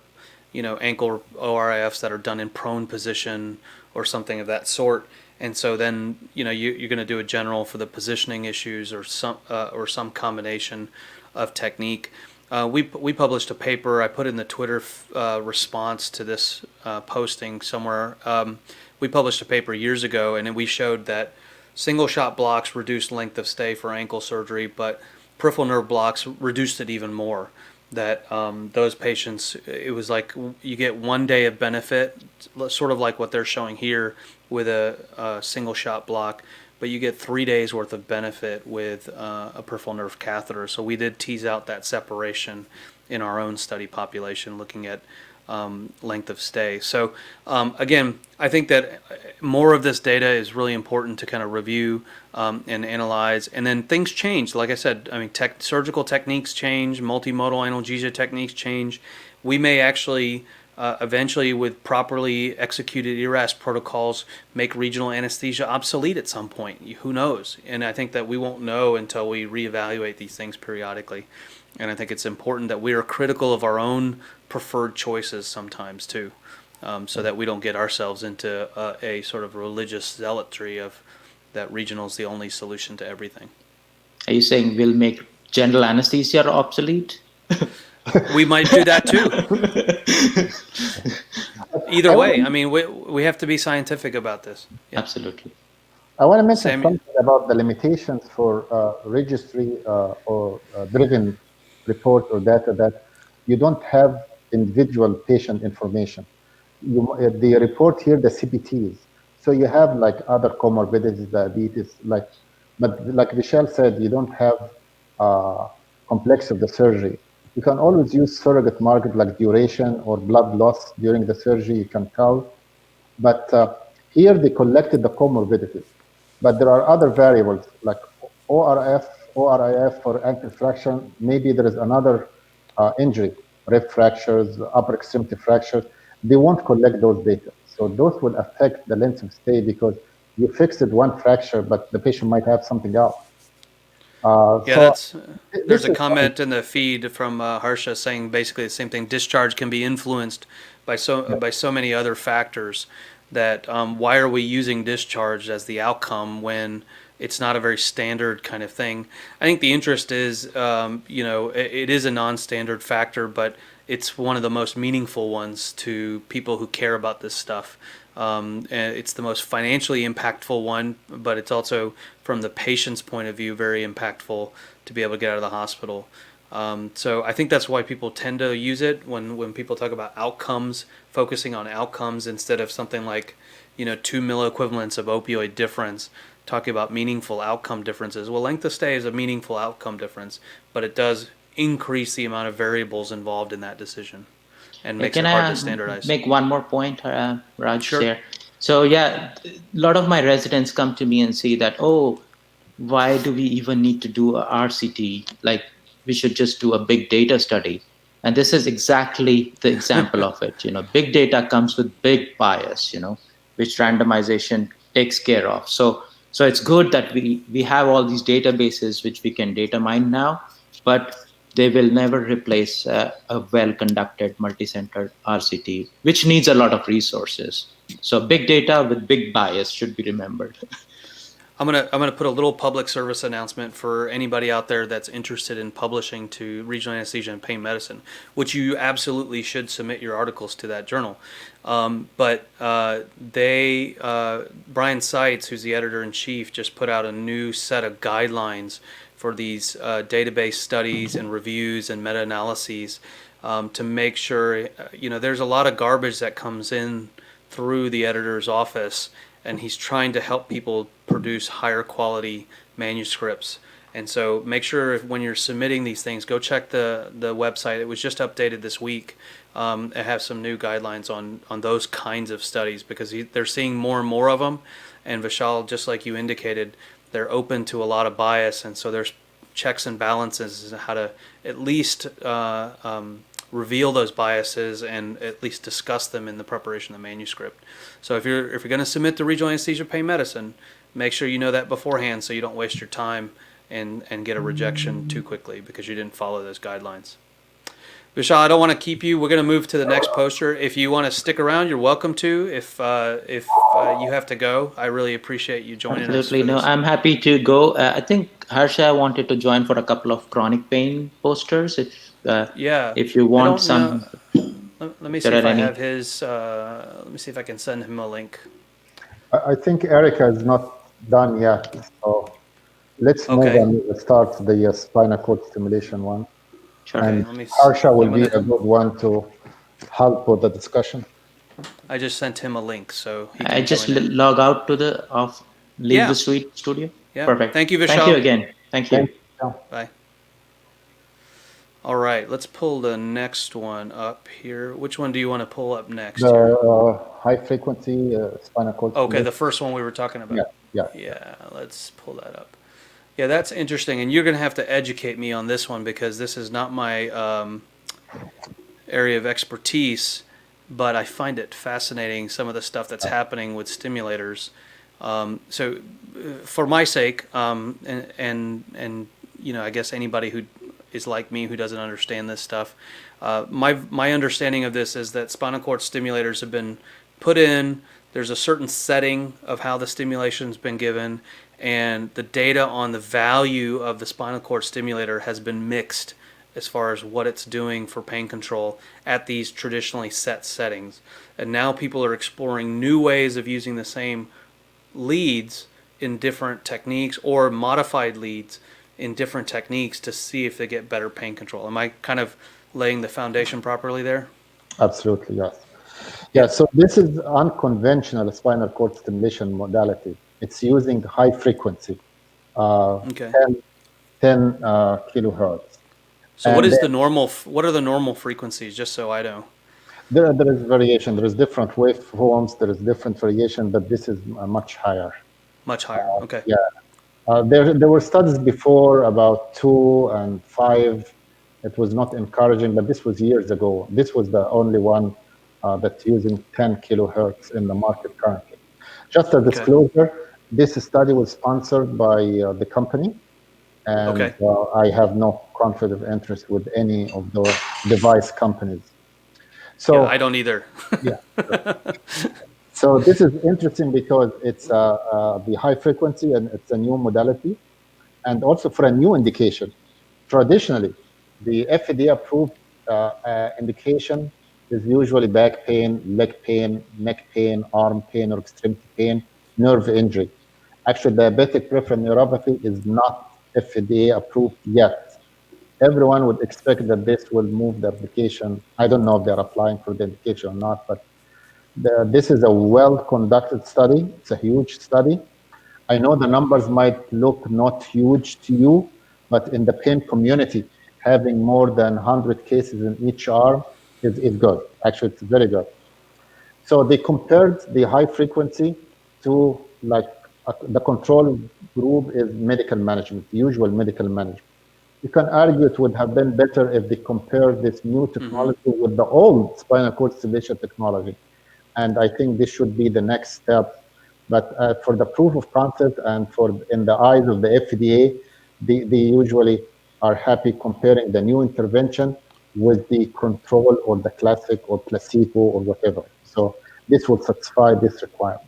ankle ORIFs that are done in prone position or something of that sort. And so then, you're going to do a general for the positioning issues or some combination of technique. We published a paper. I put in the Twitter response to this posting somewhere. We published a paper years ago, and we showed that single shot blocks reduced length of stay for ankle surgery, but peripheral nerve blocks reduced it even more. That those patients, it was like you get 1 day of benefit, sort of like what they're showing here with a single shot block, but you get 3 days worth of benefit with a peripheral nerve catheter. So we did tease out that separation in our own study population, looking at length of stay. So again, I think that more of this data is really important to kind of review and analyze. And then things change. Like I said, surgical techniques change, multimodal analgesia techniques change. We may actually eventually, with properly executed ERAS protocols, make regional anesthesia obsolete at some point. Who knows? And I think that we won't know until we reevaluate these things periodically. And I think it's important that we are critical of our own preferred choices sometimes too, so that we don't get ourselves into a sort of religious zealotry of that regional is the only solution to everything. Are you saying we'll make general anesthesia obsolete? We might do that too. Either way, we have to be scientific about this. Yeah. Absolutely. I want to mention something about the limitations for registry or driven report or data, that you don't have individual patient information. They report here the CPTs. So you have like other comorbidities, diabetes, but like Vishal said, you don't have complex of the surgery. You can always use surrogate marker like duration or blood loss during the surgery, you can tell. But here they collected the comorbidities. But there are other variables like ORIF for ankle fracture. Maybe there is another injury, rib fractures, upper extremity fractures. They won't collect those data. So those will affect the length of stay because you fixed one fracture, but the patient might have something else. There's a comment in the feed from Harsha saying basically the same thing. Discharge can be influenced by so many other factors. That why are we using discharge as the outcome when it's not a very standard kind of thing? I think the interest is, it is a non-standard factor, but it's one of the most meaningful ones to people who care about this stuff. And it's the most financially impactful one, but it's also from the patient's point of view very impactful to be able to get out of the hospital. So I think that's why people tend to use it when people talk about outcomes, focusing on outcomes instead of something like, 2 milliequivalents of opioid difference, talking about meaningful outcome differences. Well, length of stay is a meaningful outcome difference, but it does increase the amount of variables involved in that decision and makes it hard to standardize. Make one more point, Raj? Sure. There. So a lot of my residents come to me and say that, why do we even need to do a RCT? Like, we should just do a big data study. And this is exactly the example of it. Big data comes with big bias, which randomization takes care of. So it's good that we have all these databases which we can data mine now, but they will never replace a well-conducted multi-center RCT, which needs a lot of resources. So big data with big bias should be remembered. I'm gonna put a little public service announcement for anybody out there that's interested in publishing to regional anesthesia and pain medicine, which you absolutely should submit your articles to that journal. But Brian Seitz, who's the editor in chief, just put out a new set of guidelines for these database studies and reviews and meta-analyses to make sure, there's a lot of garbage that comes in through the editor's office, and he's trying to help people produce higher quality manuscripts. And so make sure when you're submitting these things, go check the website. It was just updated this week. It has some new guidelines on those kinds of studies because they're seeing more and more of them. And Vishal, just like you indicated, they're open to a lot of bias. And so there's checks and balances how to at least reveal those biases and at least discuss them in the preparation of the manuscript. So if you're going to submit to regional anesthesia pain medicine, make sure you know that beforehand so you don't waste your time and get a rejection too quickly because you didn't follow those guidelines. Vishal, I don't want to keep you. We're going to move to the next poster. If you want to stick around, you're welcome to. If you have to go, I really appreciate you joining us. Absolutely. No, I'm happy to go. I think Harsha wanted to join for a couple of chronic pain posters. If you want some. Let me see if I have his. Let me see if I can send him a link. I think Erica is not done yet, so let's move on. Let's start the spinal cord stimulation one. Sure. And Harsha will be a good one to help with the discussion. I just sent him a link, so he can I just log out to leave the suite studio. Yeah. Perfect. Thank you, Vishal. Thank you again. Thank you. Bye. All right, let's pull the next one up here. Which one do you want to pull up next? The high frequency spinal cord. Okay, the first one we were talking about. Yeah. Let's pull that up. Yeah, that's interesting, and you're going to have to educate me on this one because this is not my area of expertise, but I find it fascinating, some of the stuff that's happening with stimulators. So for my sake, and I guess anybody who is like me who doesn't understand this stuff, my understanding of this is that spinal cord stimulators have been put in. There's a certain setting of how the stimulation's been given, and the data on the value of the spinal cord stimulator has been mixed as far as what it's doing for pain control at these traditionally set settings. And now people are exploring new ways of using the same leads in different techniques or modified leads in different techniques to see if they get better pain control. Am I kind of laying the foundation properly there? Absolutely, yes. Yeah, so this is unconventional spinal cord stimulation modality. It's using high frequency, 10 kilohertz. So what is the normal? What are the normal frequencies? Just so I know. There is variation. There is different waveforms. There is different variation, but this is much higher. Much higher. Okay. Yeah. There were studies before about 2 and 5. It was not encouraging, but this was years ago. This was the only one that's using 10 kilohertz in the market currently. Just a disclosure, this study was sponsored by the company, and I have no conflict of interest with any of the device companies. So I don't either. So this is interesting because it's the high frequency and it's a new modality, and also for a new indication. Traditionally, the FDA approved indication is usually back pain, leg pain, neck pain, arm pain, or extremity pain, nerve injury. Actually, diabetic peripheral neuropathy is not FDA approved yet. Everyone would expect that this will move the application. I don't know if they're applying for the indication or not, but this is a well-conducted study. It's a huge study. I know the numbers might look not huge to you, but in the pain community, having more than 100 cases in each arm is good. Actually, it's very good. So they compared the high frequency to the control group is medical management, usual medical management. You can argue it would have been better if they compared this new technology with the old spinal cord stimulation technology. And I think this should be the next step. But for the proof of concept and in the eyes of the FDA, they usually are happy comparing the new intervention with the control or the classic or placebo or whatever. So this will satisfy this requirement.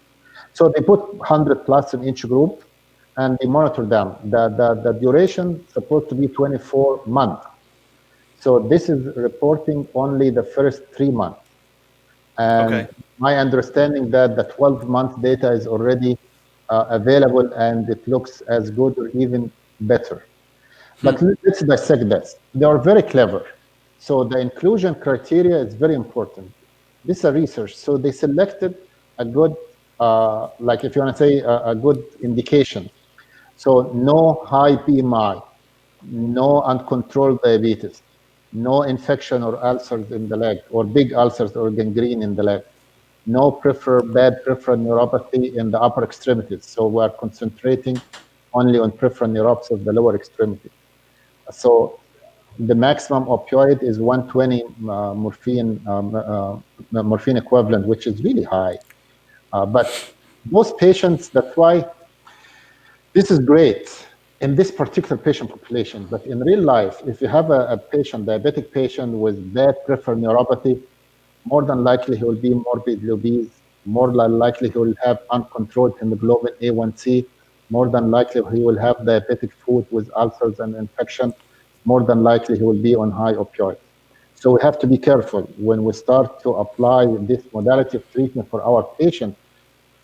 So they put 100 plus in each group and they monitor them. The duration is supposed to be 24 months. So this is reporting only the first 3 months. And Okay. my understanding that the 12-month data is already available and it looks as good or even better. But let's dissect this. They are very clever. So the inclusion criteria is very important. This is a research. So they selected a good, like if you want to say a good indication. So no high BMI, no uncontrolled diabetes, no infection or ulcers in the leg, or big ulcers or gangrene in the leg, no bad peripheral neuropathy in the upper extremities. So we're concentrating only on peripheral neuropathy of the lower extremity. So the maximum opioid is 120 morphine equivalent, which is really high. But most patients, that's why this is great in this particular patient population. But in real life, if you have a patient, diabetic patient with bad peripheral neuropathy, more than likely he will be morbidly obese, more than likely he will have uncontrolled hemoglobin A1C, more than likely he will have diabetic foot with ulcers and infection, more than likely he will be on high opioids. So we have to be careful when we start to apply this modality of treatment for our patients.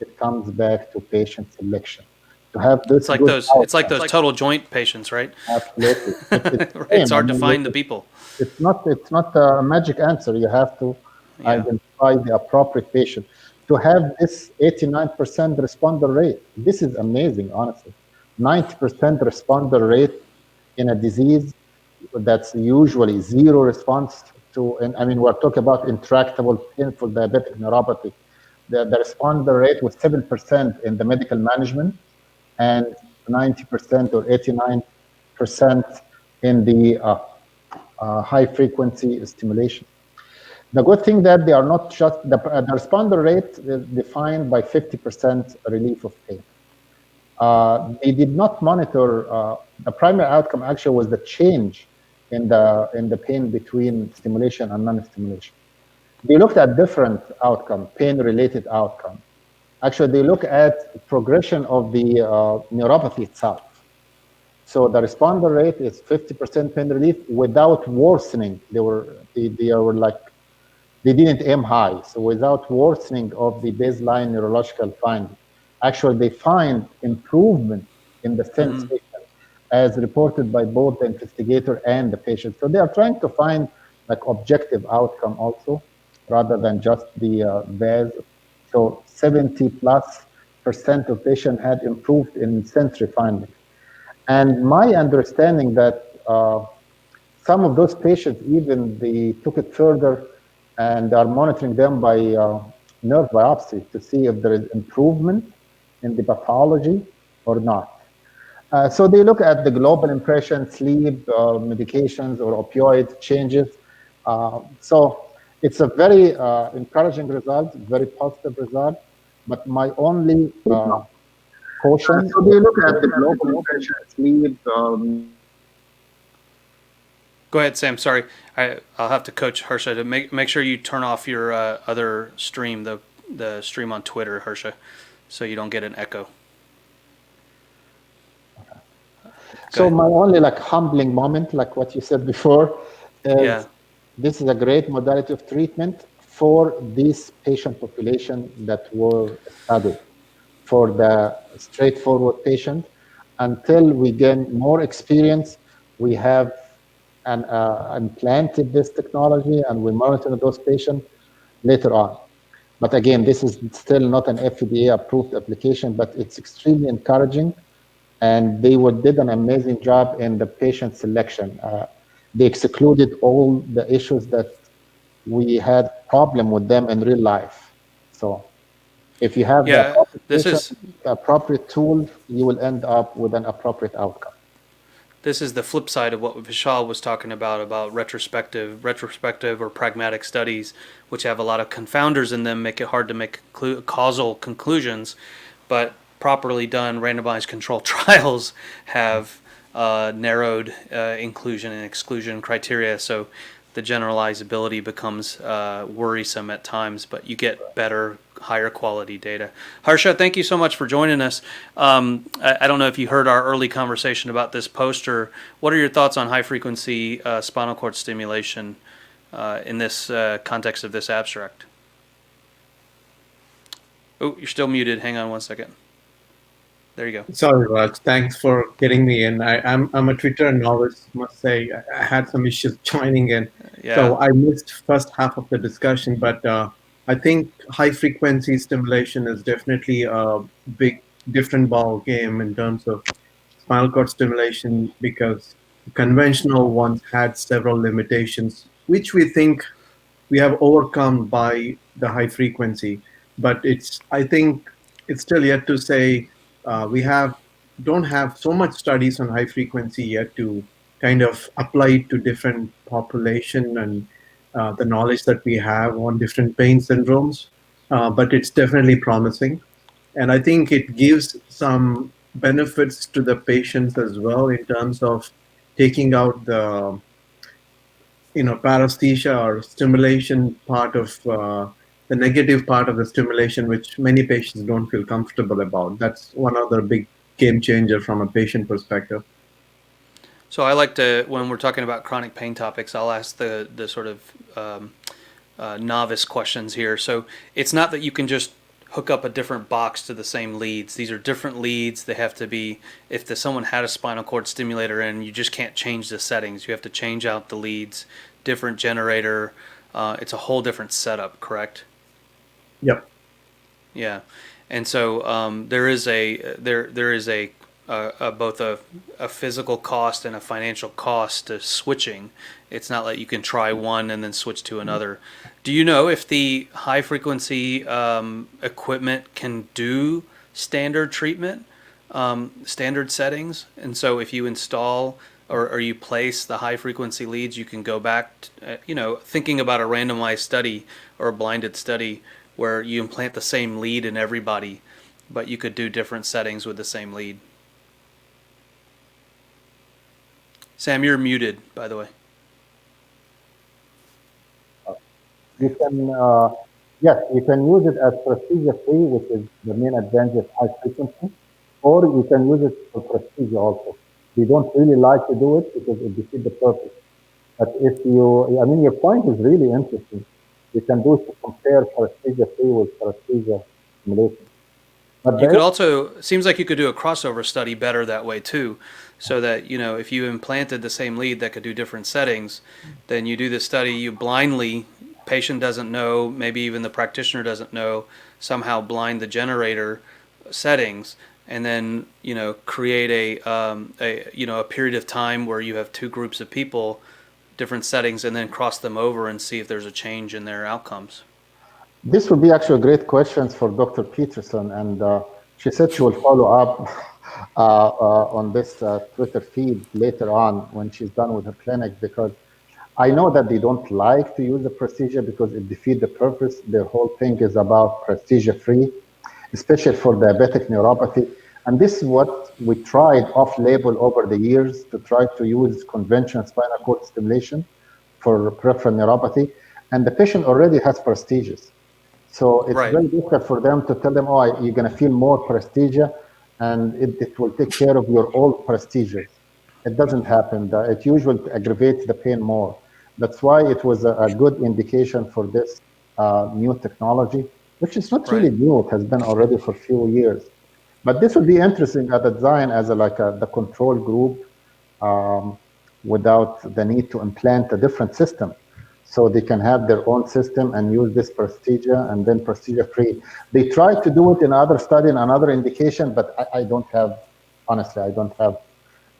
It comes back to patient selection. To have this good It's like outcome, those total joint patients, right? absolutely. It's the It's same. I hard to mean, find the people. it's not a magic answer. You have to Yeah. identify the appropriate patient. To have this 89% responder rate, this is amazing, honestly. 90% responder rate in a disease that's usually zero response to, and I mean, we're talking about intractable, painful diabetic neuropathy. The responder rate was 7% in the medical management and 90% or 89% in the high frequency stimulation. The good thing that they are not just, the responder rate is defined by 50% relief of pain. They did not monitor, the primary outcome actually was the change in the pain between stimulation and non-stimulation. They looked at different outcome, pain-related outcome. Actually, they look at progression of the neuropathy itself. So the responder rate is 50% pain relief without worsening. They were like, they didn't aim high. So without worsening of the baseline neurological finding. Actually, they find improvement in the sensation as reported by both the investigator and the patient. So they are trying to find like objective outcome also, rather than just the VAS. So 70+% of patients had improved in sensory findings. And my understanding that some of those patients, even they took it further and are monitoring them by nerve biopsy to see if there is improvement in the pathology or not. So they look at the global impression, sleep, medications, or opioid changes. So it's a very encouraging result, very positive result. But my only caution. So they look at the global impression, sleep. Go ahead, Sam. Sorry, I'll have to coach Harsha to make sure you turn off your other stream, the stream on Twitter, Harsha, so you don't get an echo. So my only like humbling moment, like what you said before, is this is a great modality of treatment for this patient population that were studied. For the straightforward patient, until we gain more experience, we have implanted this technology and we monitor those patients later on. But again, this is still not an FDA approved application, but it's extremely encouraging. And they did an amazing job in the patient selection. They excluded all the issues that we had problem with them in real life. So if you have the appropriate patient, the appropriate tool, you will end up with an appropriate outcome. This is the flip side of what Vishal was talking about retrospective or pragmatic studies, which have a lot of confounders in them, make it hard to make causal conclusions. But properly done randomized controlled trials have narrowed inclusion and exclusion criteria. So the generalizability becomes worrisome at times, but you get better, higher quality data. Harsha, thank you so much for joining us. I don't know if you heard our early conversation about this poster. What are your thoughts on high frequency spinal cord stimulation in this context of this abstract? Oh, you're still muted. Hang on one second. There you go. Sorry, Raj. Thanks for getting me in. I'm a Twitter novice, must say. I had some issues joining in, Yeah. so I missed first half of the discussion. But I think high frequency stimulation is definitely a big different ball game in terms of spinal cord stimulation, because the conventional ones had several limitations, which we think we have overcome by the high frequency. But I think it's still yet to say. We don't have so much studies on high frequency yet to kind of apply it to different population and the knowledge that we have on different pain syndromes. But it's definitely promising, and I think it gives some benefits to the patients as well in terms of taking out the paresthesia or stimulation part of the negative part of the stimulation, which many patients don't feel comfortable about. That's one other big game changer from a patient perspective. So I like to, when we're talking about chronic pain topics, I'll ask the sort of novice questions here. So it's not that you can just hook up a different box to the same leads. These are different leads. They have to be, if someone had a spinal cord stimulator in, you just can't change the settings. You have to change out the leads, different generator. It's a whole different setup, correct? Yep. Yeah, and so there is a both a physical cost and a financial cost to switching. It's not like you can try one and then switch to another. Do you know if the high frequency equipment can do standard treatment, standard settings? And so if you install or you place the high frequency leads, you can go back, thinking about a randomized study or a blinded study where you implant the same lead in everybody, but you could do different settings with the same lead. Sam, you're muted, by the way. You can, yes, you can use it as prestige-free, which is the main advantage of high frequency, or you can use it for prestige also. We don't really like to do it because it defeats the purpose. But your point is really interesting. You can do it to compare prestige-free with prestige stimulation. But you could also, seems like you could do a crossover study better that way too, so that, if you implanted the same lead that could do different settings, then you do the study, you blindly, patient doesn't know, maybe even the practitioner doesn't know, somehow blind the generator settings, and then, create a period of time where you have two groups of people, different settings, and then cross them over and see if there's a change in their outcomes. This would be actually a great question for Dr. Peterson, and she said she will follow up on this Twitter feed later on when she's done with her clinic, because I know that they don't like to use the prestige because it defeats the purpose. Their whole thing is about prestige-free, especially for diabetic neuropathy. And this is what we tried off-label over the years to try to use conventional spinal cord stimulation for peripheral neuropathy, and the patient already has prestiges. So it's Right. very difficult for them to tell them, oh, you're going to feel more prestige, and it will take care of your old prestiges. It doesn't happen. It usually aggravates the pain more. That's why it was a good indication for this new technology, which is not really new. It has been already for a few years. But this would be interesting at the design as the control group without the need to implant a different system. So they can have their own system and use this prestige and then prestige-free. They tried to do it in another study, in another indication, but I don't have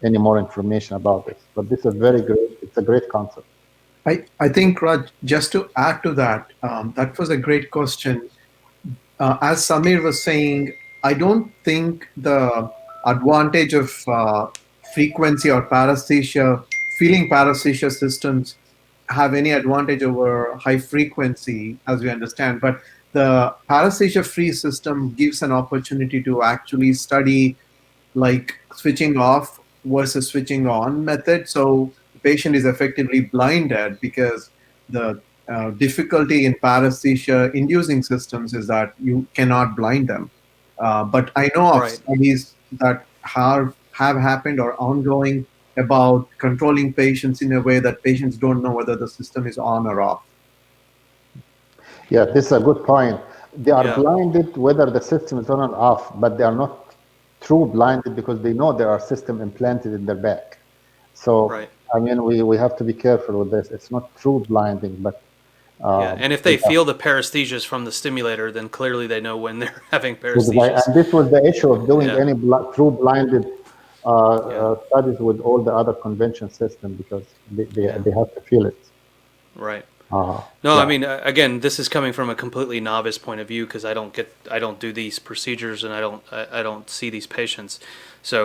any more information about this. But this is very great. It's a great concept. I think, Raj, just to add to that, that was a great question. As Samir was saying, I don't think the advantage of frequency or paresthesia, feeling paresthesia systems have any advantage over high frequency, as we understand. But the paresthesia-free system gives an opportunity to actually study, like switching off versus switching on method. So the patient is effectively blinded because the difficulty in paresthesia inducing systems is that you cannot blind them. But I know of Right. studies that have happened or ongoing about controlling patients in a way that patients don't know whether the system is on or off. Yeah, this is a good point. They are Yeah. blinded whether the system is on or off, but they are not true blinded because they know there are system implanted in their back. So, Right. I mean, we have to be careful with this. It's not true blinding, but Yeah. And if they yeah, feel the paresthesias from the stimulator, then clearly they know when they're having exactly. paresthesias. And this was the issue of doing Yeah. any true blinded Yeah. studies with all the other convention system because Yeah. they have to feel it. Right. Uh, No, I yeah. mean, again, this is coming from a completely novice point of view because I don't do these procedures and I don't see these patients. So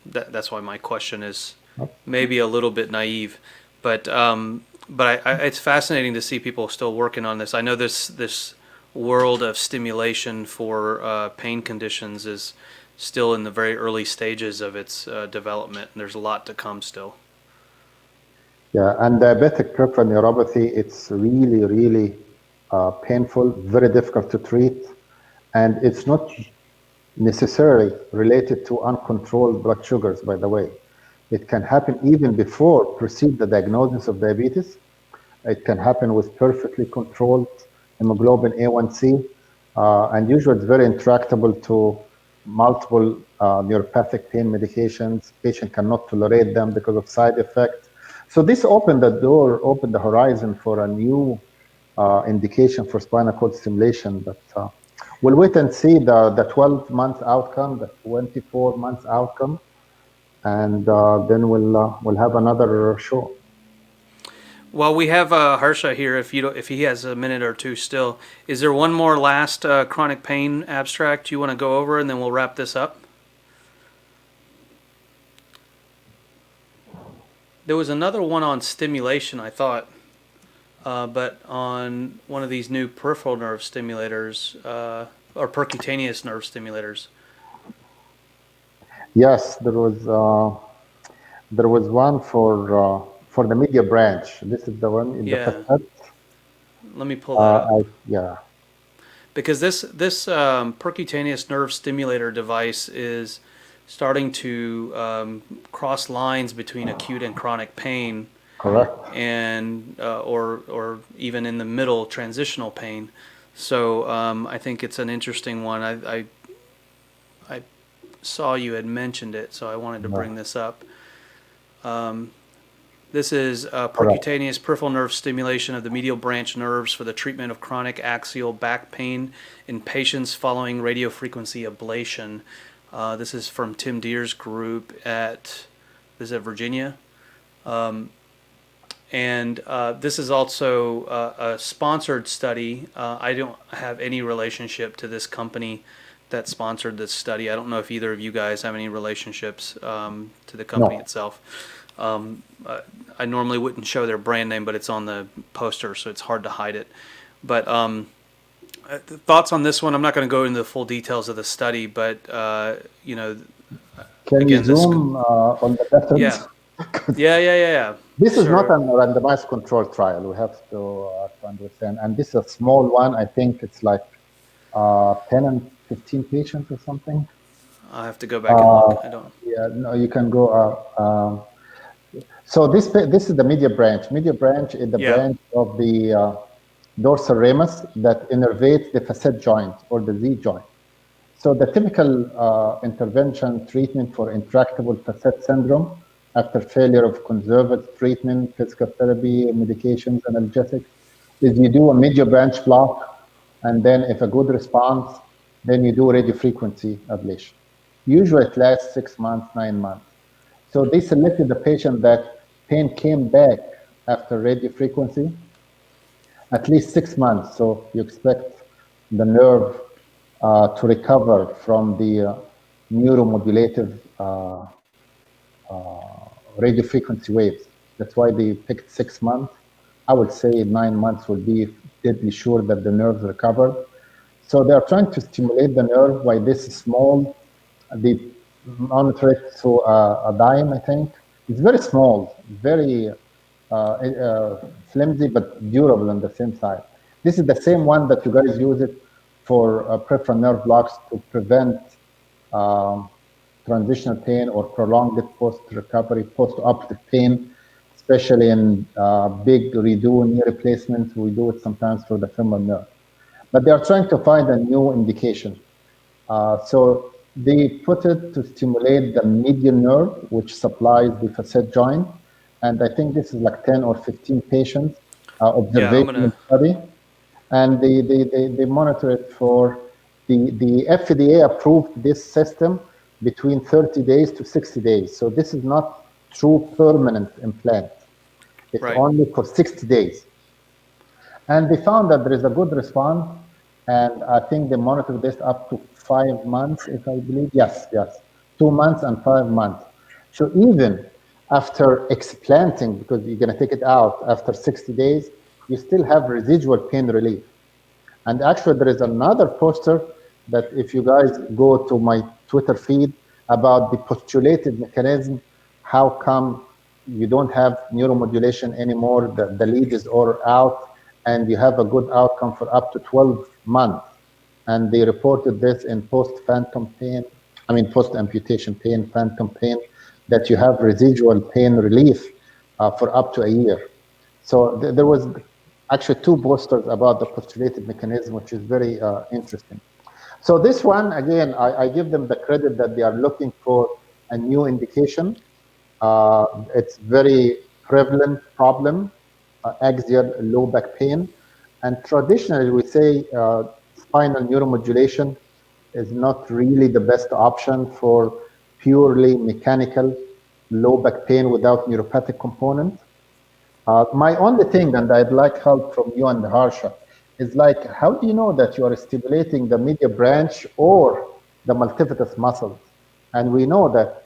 that's why my question is maybe a little bit naive, but it's fascinating to see people still working on this. I know this world of stimulation for pain conditions is still in the very early stages of its development, and there's a lot to come still. Yeah, and diabetic peripheral neuropathy, it's really, really painful, very difficult to treat, and it's not necessarily related to uncontrolled blood sugars, by the way. It can happen even before precede the diagnosis of diabetes. It can happen with perfectly controlled hemoglobin A1C, and usually it's very intractable to multiple neuropathic pain medications. Patient cannot tolerate them because of side effects. So this opened the door, opened the horizon for a new indication for spinal cord stimulation. But we'll wait and see the 12-month outcome, the 24-month outcome, and then we'll have another show. Well, we have Harsha here. If he has a minute or two still, is there one more last chronic pain abstract you want to go over, and then we'll wrap this up? There was another one on stimulation, I thought, but on one of these new peripheral nerve stimulators or percutaneous nerve stimulators. Yes, there was one for the media branch. This is the one in the Yeah. facet. Let me pull that up. Yeah. Because this percutaneous nerve stimulator device is starting to cross lines between acute and chronic pain, Correct. and or even in the middle transitional pain. So I think it's an interesting one. I saw you had mentioned it, so I wanted to bring this up. This is percutaneous peripheral nerve stimulation of the medial branch nerves for the treatment of chronic axial back pain in patients following radiofrequency ablation. This is from Tim Deer's group at Virginia. And this is also a sponsored study. I don't have any relationship to this company that sponsored this study. I don't know if either of you guys have any relationships to the company itself. I normally wouldn't show their brand name, but it's on the poster, so it's hard to hide it. But thoughts on this one? I'm not going to go into the full details of the study, but you know, Can again, you zoom on the buttons? Yeah. This is not a randomized control trial. We have to understand. And this is a small one. I think it's like 10 and 15 patients or something. I'll have to go back and look. I don't. Yeah, no, you can go up. So this is the medial branch. Medial branch is the branch of the dorsal ramus that innervates the facet joint or the Z joint. So the typical intervention treatment for intractable facet syndrome after failure of conservative treatment, physical therapy, medications, analgesics, is you do a medial branch block, and then if a good response, then you do radiofrequency ablation. Usually it lasts 6 months, 9 months. So they selected the patient that pain came back after radiofrequency, at least 6 months. So you expect the nerve to recover from the neuromodulative radiofrequency waves. That's why they picked 6 months. I would say 9 months would be deadly sure that the nerves recovered. So they are trying to stimulate the nerve by this small, they monitor it through a dime, I think. It's very small, very flimsy, but durable on the same side. This is the same one that you guys use it for peripheral nerve blocks to prevent um, transitional pain or prolonged post-recovery, post-operative pain, especially in big redo knee replacements. We do it sometimes for the femoral nerve. But they are trying to find a new indication. So they put it to stimulate the median nerve, which supplies the facet joint. And I think this is like 10 or 15 patients Yeah, I'm observation gonna. study. And they monitor it for the FDA approved this system between 30 days to 60 days. So this is not true permanent implant. It's Right. only for 60 days. And they found that there is a good response. And I think they monitored this up to 5 months, if I believe. Yes, yes. 2 months and 5 months. So even after explanting, because you're going to take it out after 60 days, you still have residual pain relief. And actually, there is another poster that if you guys go to my Twitter feed about the postulated mechanism, how come you don't have neuromodulation anymore, the lead is all out, and you have a good outcome for up to 12 months. And they reported this in post-phantom pain, post-amputation pain, phantom pain, that you have residual pain relief for up to a year. So there was actually two posters about the postulated mechanism, which is very interesting. So this one, again, I give them the credit that they are looking for a new indication. It's very prevalent problem, axial low back pain. And traditionally, we say spinal neuromodulation is not really the best option for purely mechanical low back pain without neuropathic component. My only thing, and I'd like help from you and Harsha, is like, how do you know that you are stimulating the medial branch or the multifidus muscles? And we know that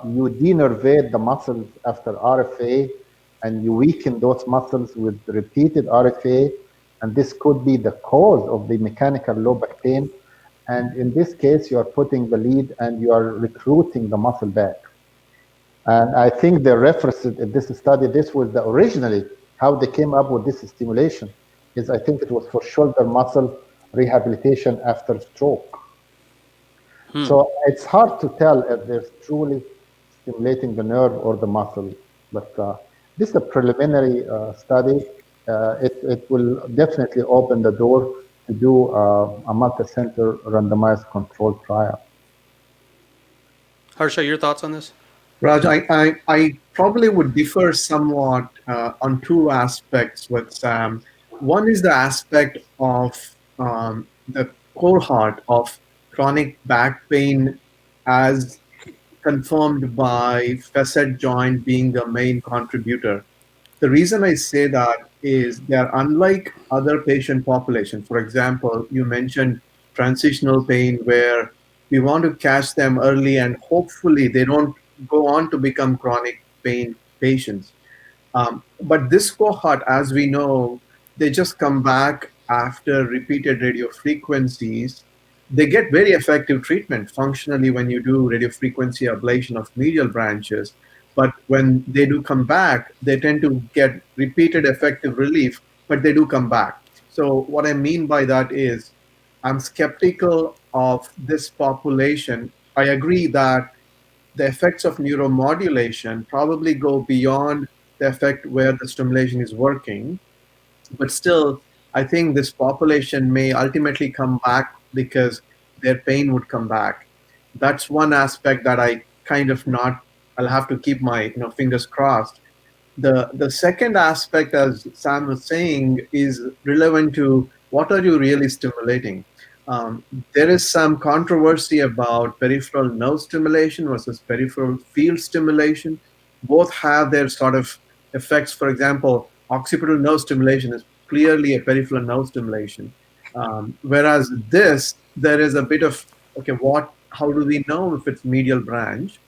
you denervate the muscles after RFA, and you weaken those muscles with repeated RFA, and this could be the cause of the mechanical low back pain. And in this case, you are putting the lead and you are recruiting the muscle back. And I think they referenced it in this study. This was the originally how they came up with this stimulation. Is I think it was for shoulder muscle rehabilitation after stroke. So it's hard to tell if they're truly stimulating the nerve or the muscle. But this is a preliminary study. It will definitely open the door to do a multi-center randomized controlled trial. Harsha, your thoughts on this? Raj, I probably would differ somewhat on two aspects with Sam. One is the aspect of the cohort of chronic back pain as confirmed by facet joint being the main contributor. The reason I say that is they're unlike other patient populations. For example, you mentioned transitional pain where we want to catch them early and hopefully they don't go on to become chronic pain patients. But this cohort, as we know, they just come back after repeated radio frequencies. They get very effective treatment functionally when you do radiofrequency ablation of medial branches. But when they do come back, they tend to get repeated effective relief, but they do come back. So, what I mean by that is, I'm skeptical of this population. I agree that the effects of neuromodulation probably go beyond the effect where the stimulation is working. But still, I think this population may ultimately come back because their pain would come back. That's one aspect that I kind of not, I'll have to keep my fingers crossed. The second aspect, as Sam was saying, is relevant to what are you really stimulating. There is some controversy about peripheral nerve stimulation versus peripheral field stimulation. Both have their sort of effects. For example, occipital nerve stimulation is clearly a peripheral nerve stimulation, whereas this there is a bit of okay, what? How do we know if it's medial branch?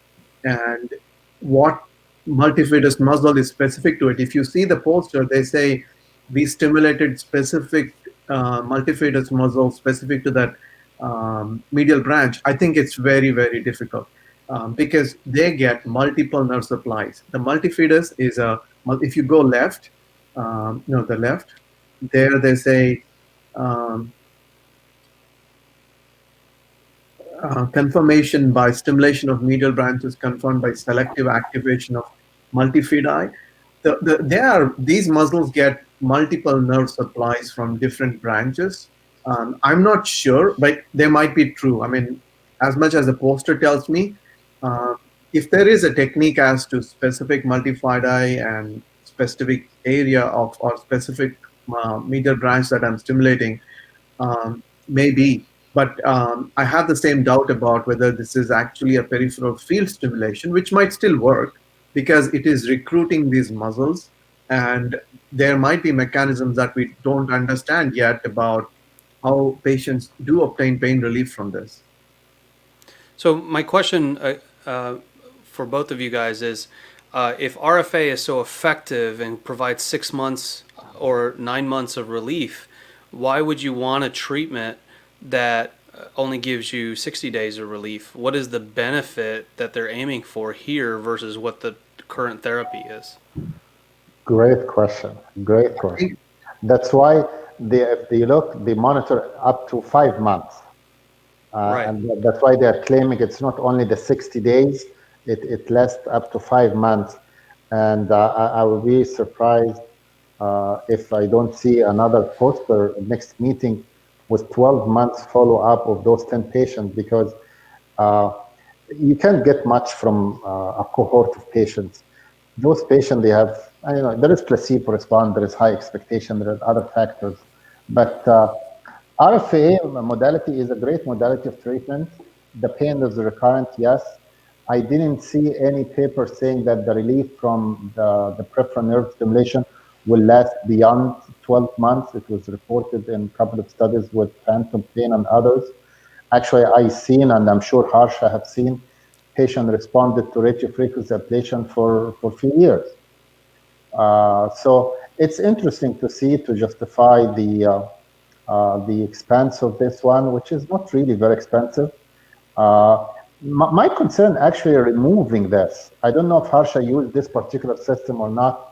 And what multifidus muscle is specific to it. If you see the poster, they say we stimulated specific multifidus muscle specific to that medial branch. I think it's very, very difficult. because they get multiple nerve supplies. The multifidus is if you go left, the left, there they say um, confirmation by stimulation of medial branches confirmed by selective activation of multifidi. These muscles get multiple nerve supplies from different branches. I'm not sure, but they might be true. I mean, as much as the poster tells me, uh, if there is a technique as to specific multifidi and specific area of or specific medial branch that I'm stimulating, maybe. But I have the same doubt about whether this is actually a peripheral field stimulation, which might still work because it is recruiting these muscles. And there might be mechanisms that we don't understand yet about how patients do obtain pain relief from this. So my question for both of you guys is, if RFA is so effective and provides 6 months or 9 months of relief, why would you want a treatment that only gives you 60 days of relief? What is the benefit that they're aiming for here versus what the current therapy is? Great question. Great question. That's why if you look, they monitor up to 5 months. Right. And that's why they're claiming it's not only the 60 days, it lasts up to 5 months. And I will be surprised if I don't see another poster next meeting with 12 months follow-up of those 10 patients, because you can't get much from a cohort of patients. Those patients, they have, there is placebo response, there is high expectation, there are other factors. But RFA modality is a great modality of treatment. The pain is recurrent, yes. I didn't see any paper saying that the relief from the peripheral nerve stimulation will last beyond 12 months. It was reported in a couple of studies with phantom pain and others. Actually, I've seen, and I'm sure Harsha have seen, patient responded to radiofrequency ablation for a few years. So it's interesting to see, to justify the expense of this one, which is not really very expensive. My concern actually removing this, I don't know if Harsha used this particular system or not.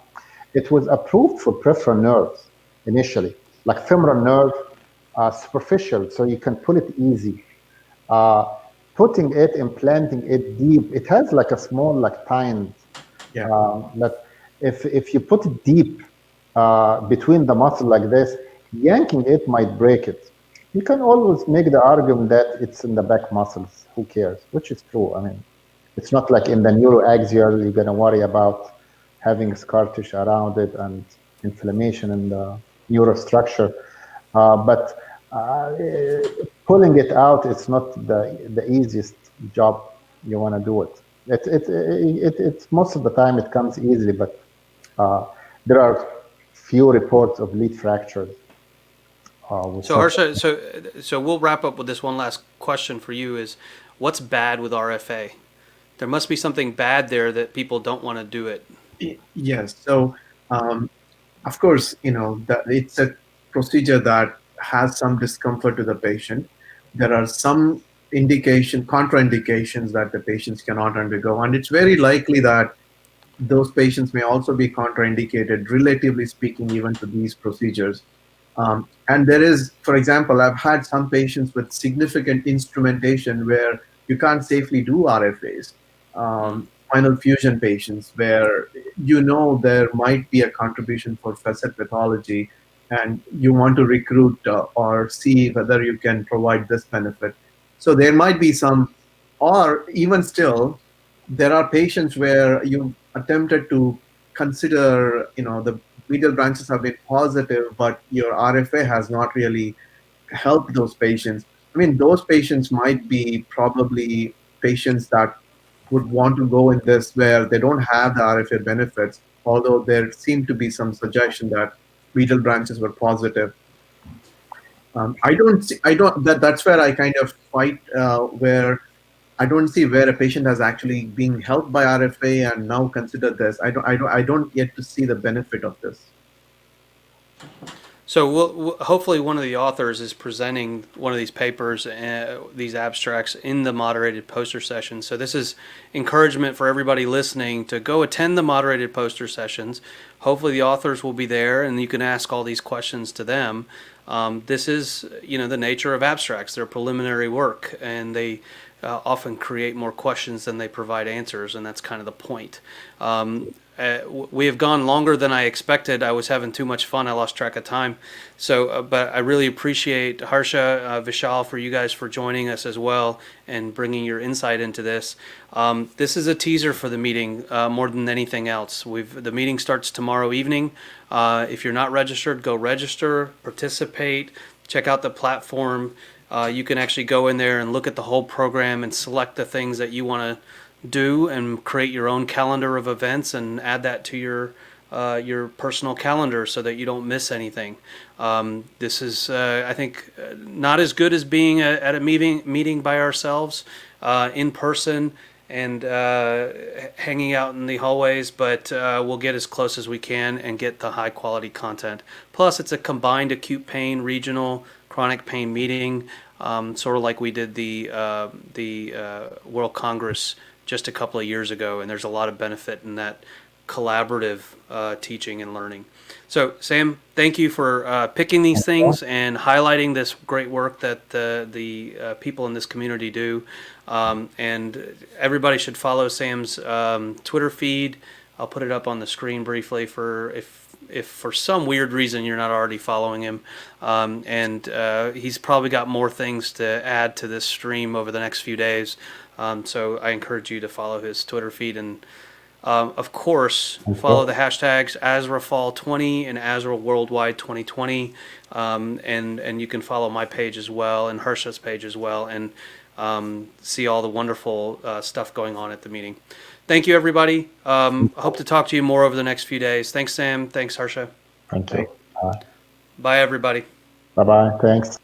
It was approved for peripheral nerves initially, like femoral nerve, superficial, so you can pull it easy. Putting it, implanting it deep, it has like a small, like tines. Yeah. That if you put it deep between the muscle like this, yanking it might break it. You can always make the argument that it's in the back muscles. Who cares? Which is true. I mean, it's not like in the neuroaxial, you're going to worry about having scar tissue around it and inflammation in the neurostructure. But pulling it out, it's not the easiest job you want to do it. It's most of the time it comes easily, but there are few reports of lead fractures. So Harsha, so we'll wrap up with this one last question for you: is what's bad with RFA? There must be something bad there that people don't want to do it. Yes. So, of course, that it's a procedure that has some discomfort to the patient. There are some contraindications that the patients cannot undergo, and it's very likely that those patients may also be contraindicated, relatively speaking, even to these procedures. And there is, for example, I've had some patients with significant instrumentation where you can't safely do RFAs. Spinal fusion patients where there might be a contribution for facet pathology, and you want to recruit or see whether you can provide this benefit. So there might be some, or even still, there are patients where you attempted to consider, the medial branches have been positive, but your RFA has not really helped those patients. I mean, those patients might be probably patients that would want to go in this where they don't have the RFA benefits, although there seemed to be some suggestion that medial branches were positive. That's where I kind of fight, where I don't see where a patient has actually been helped by RFA and now consider this. I don't yet to see the benefit of this. So hopefully one of the authors is presenting one of these papers, these abstracts in the moderated poster session. So this is encouragement for everybody listening to go attend the moderated poster sessions. Hopefully the authors will be there and you can ask all these questions to them. This is, the nature of abstracts. They're preliminary work and they often create more questions than they provide answers, and that's kind of the point. We have gone longer than I expected. I was having too much fun. I lost track of time. So, but I really appreciate Harsha, Vishal, for you guys for joining us as well and bringing your insight into this. This is a teaser for the meeting more than anything else. The meeting starts tomorrow evening. If you're not registered, go register, participate, check out the platform. You can actually go in there and look at the whole program and select the things that you want to do and create your own calendar of events and add that to your personal calendar so that you don't miss anything. This is, I think, not as good as being at a meeting by ourselves in person and hanging out in the hallways, but we'll get as close as we can and get the high quality content. Plus, it's a combined acute pain, regional, chronic pain meeting, sort of like we did the World Congress just a couple of years ago, and there's a lot of benefit in that collaborative teaching and learning. So, Sam, thank you for picking these things and highlighting this great work that the people in this community do. And everybody should follow Sam's Twitter feed. I'll put it up on the screen briefly for if for some weird reason you're not already following him. And he's probably got more things to add to this stream over the next few days. So I encourage you to follow his Twitter feed and, of course, follow the hashtags ASRAFall20 and ASRA Worldwide 2020. And you can follow my page as well and Harsha's page as well and see all the wonderful stuff going on at the meeting. Thank you, everybody. I hope to talk to you more over the next few days. Thanks, Sam. Thanks, Harsha. Thank you. Bye, everybody. Bye-bye. Thanks.